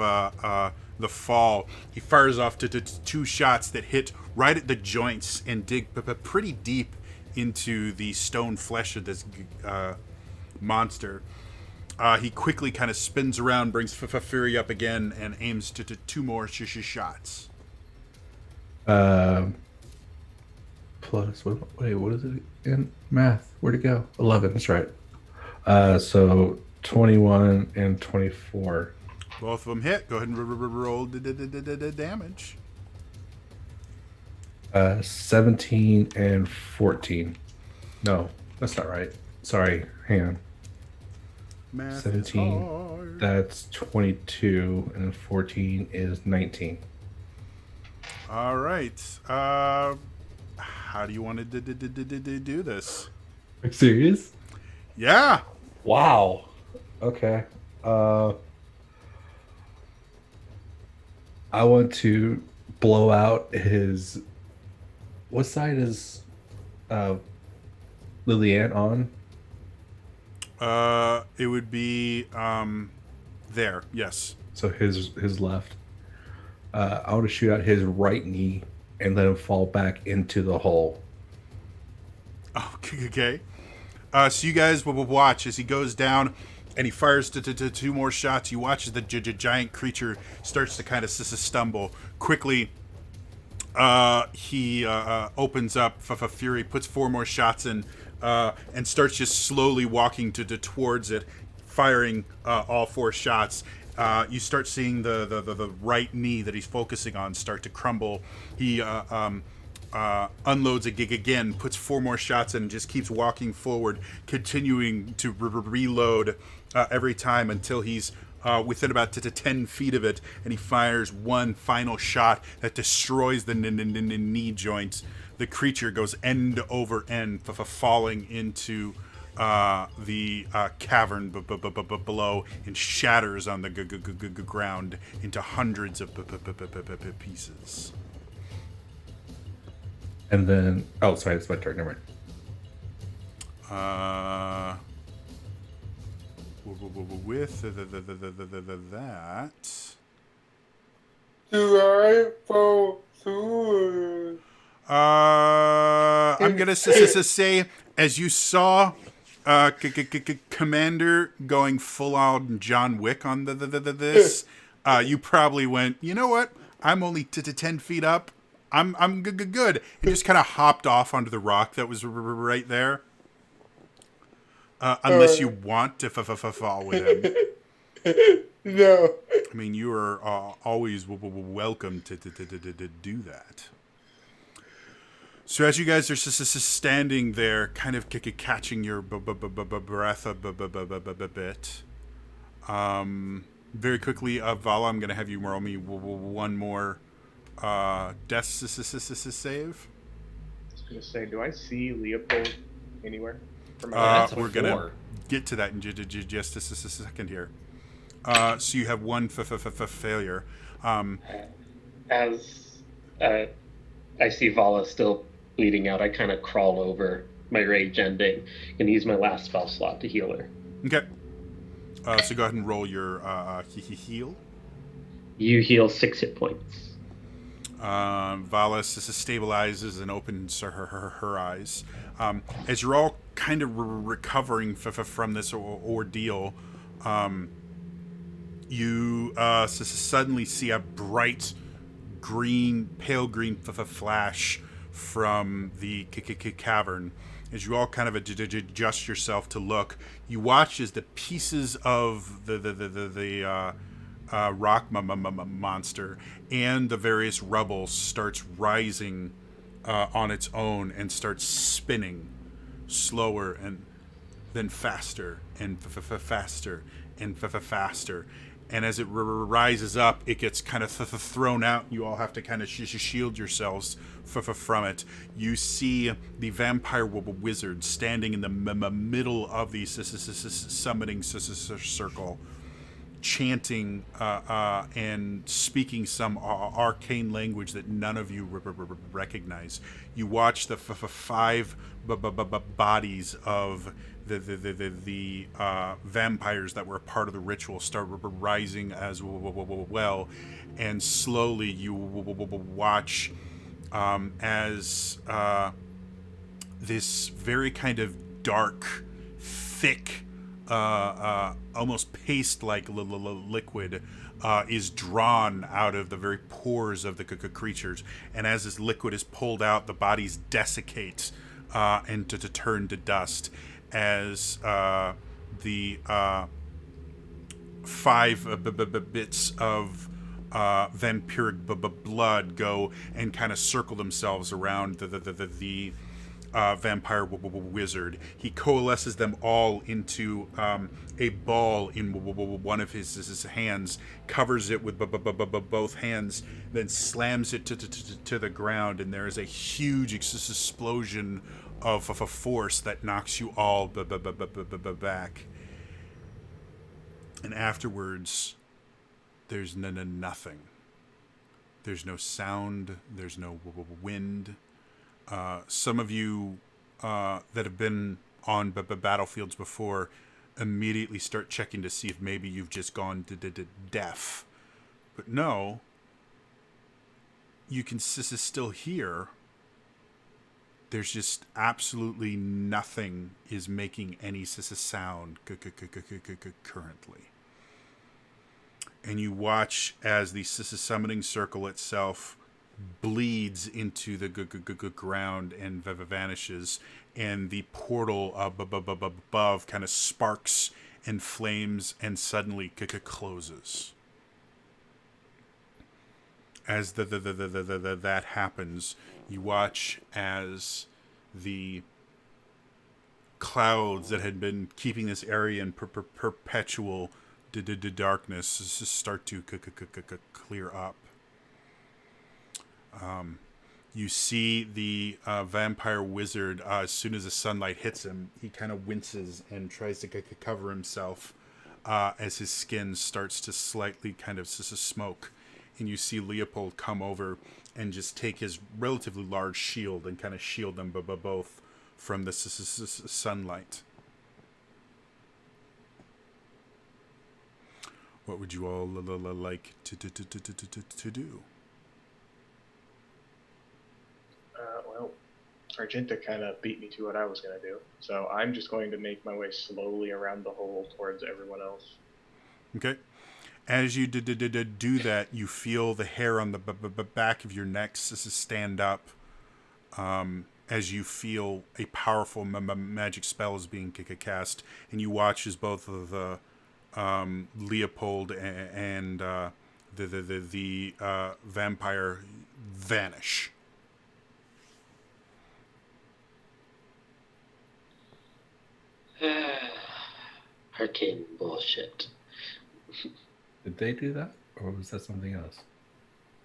the fall, he fires off to 2 shots that hit right at the joints and dig pretty deep into the stone flesh of this monster. He quickly kind of spins around, brings Fury up again, and aims to 2 more shots. Plus, what is it in math? Where'd it go? 11, that's right. So 21 and 24. Both of them hit. Go ahead and roll the damage. 17 and 14. No, that's not right. Sorry, hang on. Math 17. is hard. That's 22, and 14 is 19. All right. How do you want to do this? Are you serious? Yeah. Wow. Okay. I want to blow out his. What side is Lillian on? It would be there. Yes. So his left. I want to shoot out his right knee and let him fall back into the hole. Okay. So you guys will watch as he goes down, and he fires to 2 more shots. You watch as the giant creature starts to kind of stumble quickly. He opens up Fury, puts 4 more shots in, and starts just slowly walking towards it, firing all 4 shots. You start seeing the right knee that he's focusing on start to crumble. He unloads a gig again, puts 4 more shots in, and just keeps walking forward, continuing to reload every time until he's within about 10 feet of it, and he fires one final shot that destroys the knee joint. The creature goes end over end, falling into the cavern below and shatters on the ground into hundreds of pieces. And then, oh, sorry, it's my turn. Never mind. With that, Do I fall through? I'm gonna say, as you saw Commander going full on John Wick on this, you probably went, you know what? I'm only 10 feet up. I'm good. And just kind of hopped off onto the rock that was right there. Unless you want to fall with him. No. I mean, you are always welcome to do that. So as you guys are standing there, kind of catching your breath a bit, very quickly, Vala, I'm going to have you roll me one more death save. I was going to say, do I see Leopold anywhere? That's a We're going to 4. get to that in just a second here. So you have one failure. As I see Vala still bleeding out, I kind of crawl over my rage ending and use my last spell slot to heal her. Okay. So go ahead and roll your heal. You heal 6 hit points. Vala stabilizes and opens her eyes. As you're all kind of recovering from this ordeal, you suddenly see a bright green, pale green flash from the cavern. As you all kind of adjust yourself to look, you watch as the pieces of the rock monster and the various rubble starts rising on its own and starts spinning slower and then faster and faster and faster. And as it rises up, it gets kind of thrown out. You all have to kind of shield yourselves from it. You see the vampire wizard standing in the middle of the summoning circle, chanting and speaking some arcane language that none of you recognize. You watch the five bodies of the vampires that were a part of the ritual start rising as well, and slowly you watch as this very kind of dark, thick, almost paste-like liquid is drawn out of the very pores of the creatures, and as this liquid is pulled out, the bodies desiccate and to turn to dust as the 5 bits of vampiric blood go and kind of circle themselves around the vampire wizard. He coalesces them all into a ball in one of his hands, covers it with both hands, then slams it to the ground, and there is a huge explosion of a force that knocks you all back. And afterwards, there's nothing. There's no sound. There's no wind. Some of you that have been on battlefields before immediately start checking to see if maybe you've just gone deaf. But no, you can still hear. There's just absolutely nothing is making any sound currently. And you watch as the summoning circle itself bleeds into the ground and vanishes, and the portal above kind of sparks and flames and suddenly closes. As that happens, you watch as the clouds that had been keeping this area in perpetual darkness start to clear up. You see the vampire wizard, as soon as the sunlight hits him, he kind of winces and tries to cover himself as his skin starts to slightly kind of smoke. And you see Leopold come over and just take his relatively large shield and kind of shield them both from the sunlight. What would you all like to do? Well, Argenta kind of beat me to what I was going to do, so I'm just going to make my way slowly around the hole towards everyone else. Okay. As you do that, you feel the hair on the back of your neck stand up as you feel a powerful magic spell is being cast, and you watch as both of the Leopold and the vampire vanish. Arcane bullshit. Did they do that, or was that something else?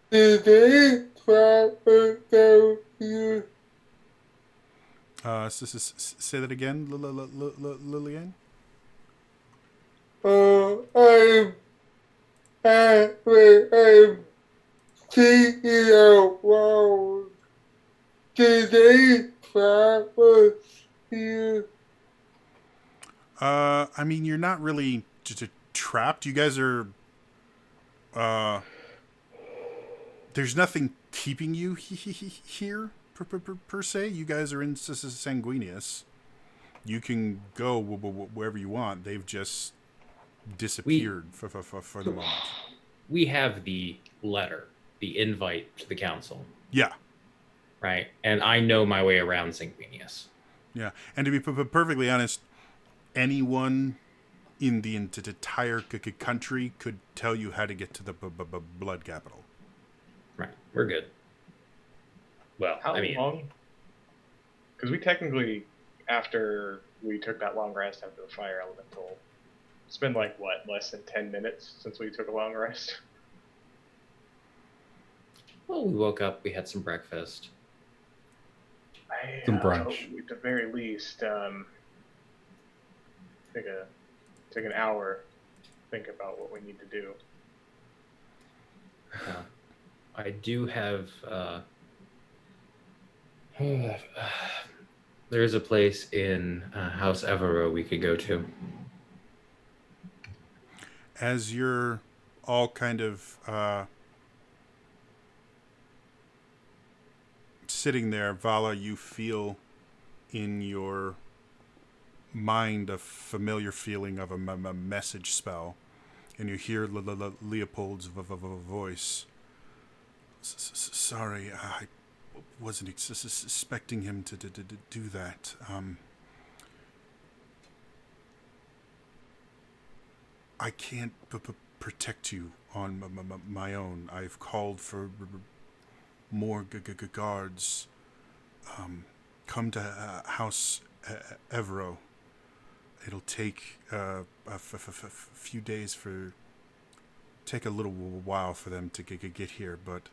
Did they try to tell you? Say that again, Lillian. I'm thinking out loud. Did they try to you? I mean, you're not really trapped. You guys are. There's nothing keeping you here per se. You guys are in Sanguinius. You can go wherever you want. They've just disappeared for the moment. We have the letter, the invite to the council. Yeah. Right? And I know my way around Sanguinius. Yeah. And to be perfectly honest, anyone in the entire country could tell you how to get to the blood capital. Right. We're good. Well, How I mean, long? Because we technically, after we took that long rest after the fire elemental, it's been like, what, less than 10 minutes since we took a long rest? well, we woke up, we had some breakfast. Some brunch. At the very least, take an hour, think about what we need to do. I do have. There's a place in House Evero we could go to. As you're all kind of sitting there, Vala, you feel in your mind a familiar feeling of a message spell, and you hear Leopold's voice. Sorry, I wasn't expecting him to do that. I can't protect you on my own. I've called for more guards. Come to House Evero. It'll take a few days take a little while for them to get here, but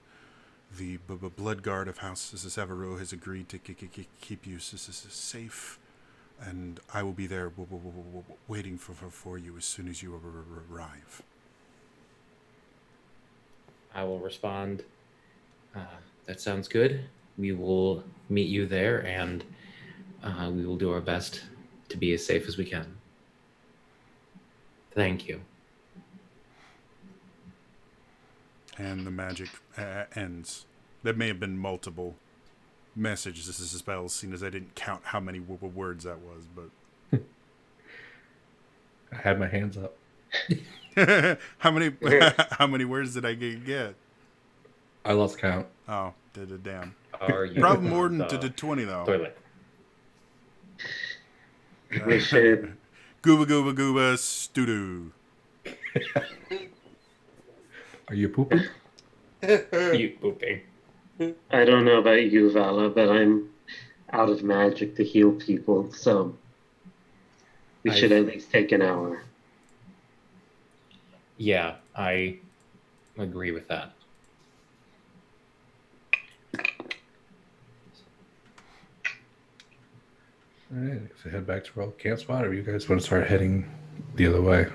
the blood guard of House Evero has agreed to keep you safe, and I will be there waiting for you as soon as you arrive. I will respond. That sounds good. We will meet you there, and we will do our best to be as safe as we can. Thank you. And the magic ends. There may have been multiple messages. This is a spell, seeing as I didn't count how many words that was, but I had my hands up. how many words did I get? I lost count. Oh, damn. Are you Probably more than the 20 though. toilet? We should. Gooba stoo-doo. Are you pooping? You pooping. I don't know about you, Vala, but I'm out of magic to heal people, so we should at least take an hour. Yeah, I agree with that. All right, so head back to our camp spot, or you guys want to start heading the other way?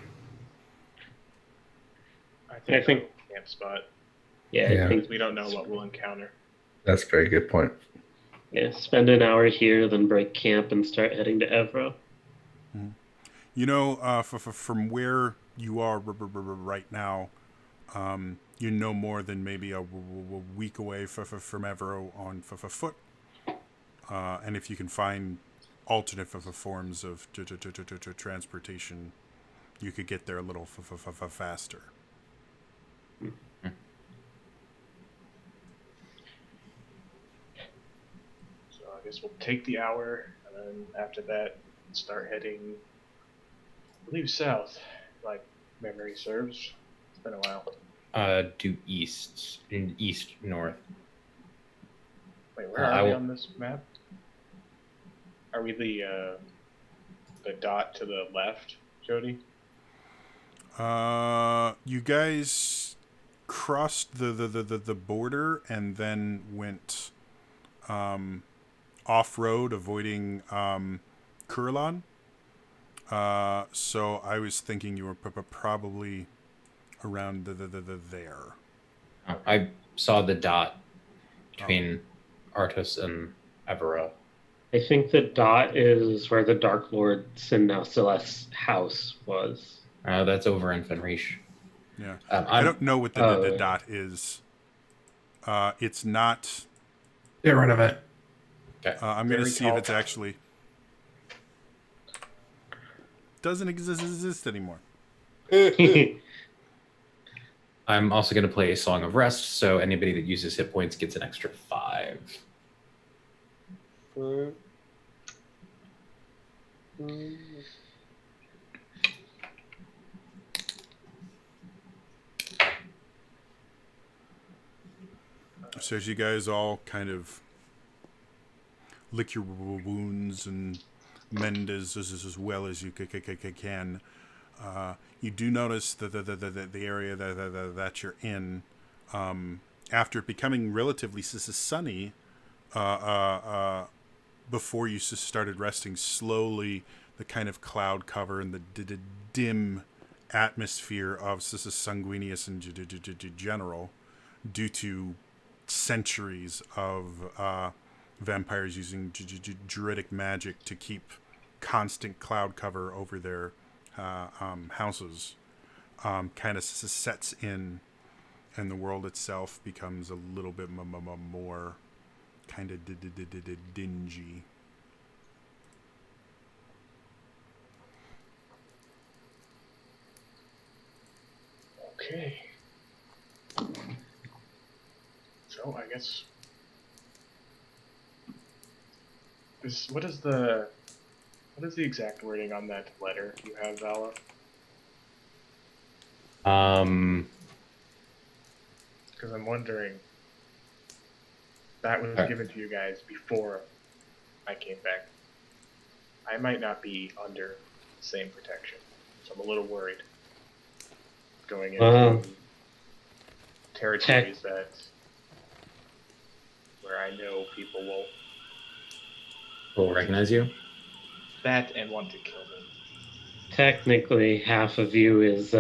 I think camp spot. Yeah, Yeah. I think We don't know what we'll encounter. That's a very good point. spend an hour here, then break camp and start heading to Evro. You know, from where you are right now, you're no more than maybe a week away from Evero on foot. And if you can find alternate forms of transportation, you could get there a little faster. So I guess we'll take the hour, and then after that, start heading, I believe, south, like memory serves. It's been a while. Due east, north. Wait, where are we on this map? Are we the dot to the left, Jody? You guys crossed the border and then went off road, avoiding Kurlan. So I was thinking you were probably around there. I saw the dot between Artus and Evero. I think the dot is where the Dark Lord Sin Celeste's house was. That's over in Fenrish. Yeah. I don't know what the dot is. It's not. Get rid of it. Okay. I'm going to Very see if tall. it's actually doesn't exist anymore. I'm also going to play a Song of Rest, so anybody that uses hit points gets an extra 5. So as you guys all kind of lick your wounds and mend as well as you can, you do notice that the area that you're in, after becoming relatively sunny, before you started resting, slowly the kind of cloud cover and the dim atmosphere of Sanguinius in general, due to centuries of vampires using druidic magic to keep constant cloud cover over their houses, kind of sets in, and the world itself becomes a little bit more kind of dingy. Okay. So I guess what is the exact wording on that letter you have, Vala? Because I'm wondering, that was given to you guys before I came back. I might not be under the same protection, so I'm a little worried going into territories where I know people Will recognize you? that and want to kill me. Technically, half of you is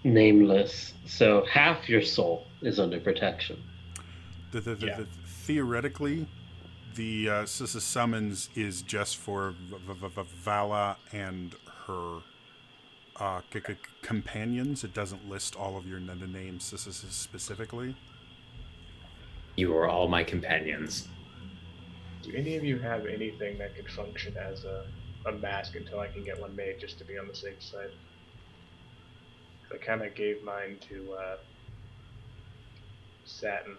nameless, so half your soul is under protection. Theoretically, the summons is just for Vala and her companions. It doesn't list all of your names specifically. You are all my companions. Do any of you have anything that could function as a mask until I can get one made, just to be on the safe side? I kind of gave mine to Satin.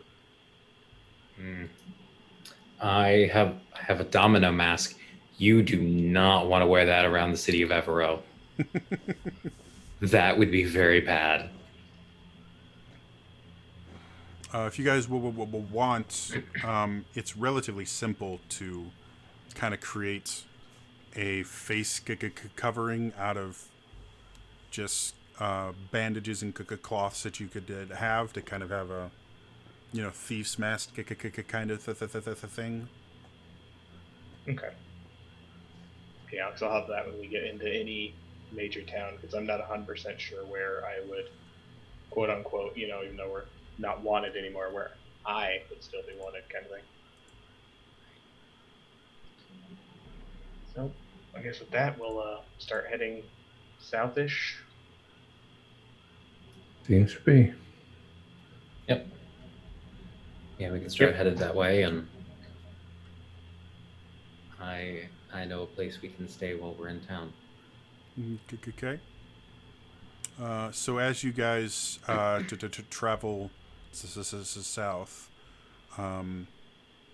I have a domino mask. You do not want to wear that around the city of Evero. That would be very bad. If you guys will want, it's relatively simple to kind of create a face covering out of just bandages and cloths that you could have to kind of have a, thief's mask kind of thing. Okay. Yeah, because I'll have that when we get into any major town, because I'm not 100% sure where I would, quote unquote, even though we're not wanted anymore, where I would still be wanted, kind of thing. So, I guess with that, we'll start heading southish. Seems to be. Yep. Yeah, we can start headed that way, and I know a place we can stay while we're in town. Okay. So as you guys to travel south,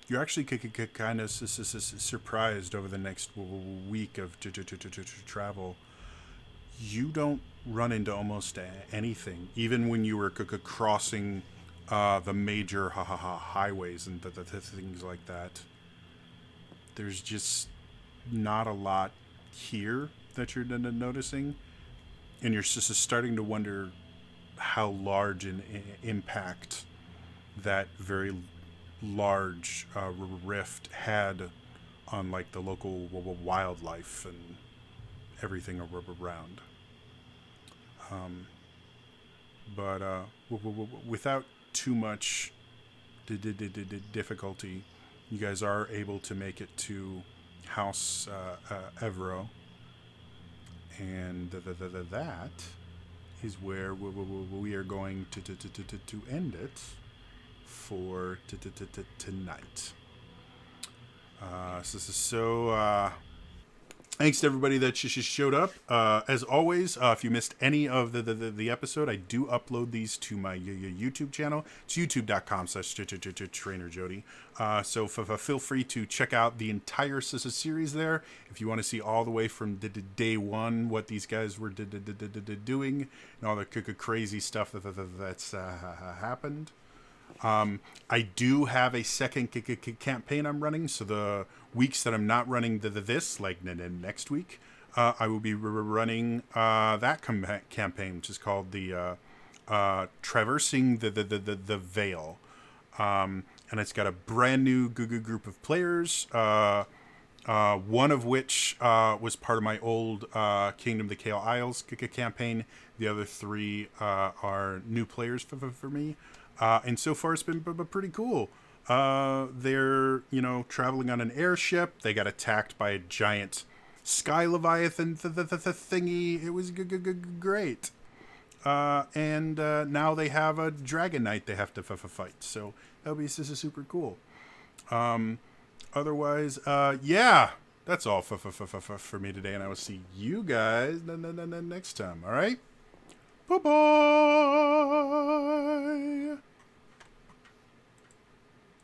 you're actually kind of surprised over the next week of travel. You don't run into almost anything, even when you were crossing the major highways and the things like that. There's just not a lot here that you're noticing, and you're just starting to wonder how large an impact that very large rift had on like the local wildlife and everything around. But without too much difficulty, you guys are able to make it to House Evero, and that is where we are going to end it for tonight. Thanks to everybody that showed up. As always, if you missed any of the episode, I do upload these to my YouTube channel. It's youtube.com/TrainerJody. So feel free to check out the entire series there. If you want to see all the way from day one, what these guys were doing, and all the crazy stuff that's happened. I do have a second campaign I'm running, so the weeks that I'm not running this, like next week, I will be running that campaign, which is called the Traversing the Veil. And it's got a brand new group of players, one of which was part of my old Kingdom of the Kale Isles campaign. The other 3 are new players for me. And so far it's been pretty cool. They're, traveling on an airship. They got attacked by a giant sky leviathan thingy. It was great. And now they have a dragon knight they have to fight. So that'll be super cool. Otherwise, yeah, that's all for me today. And I will see you guys next time. All right? Bye-bye.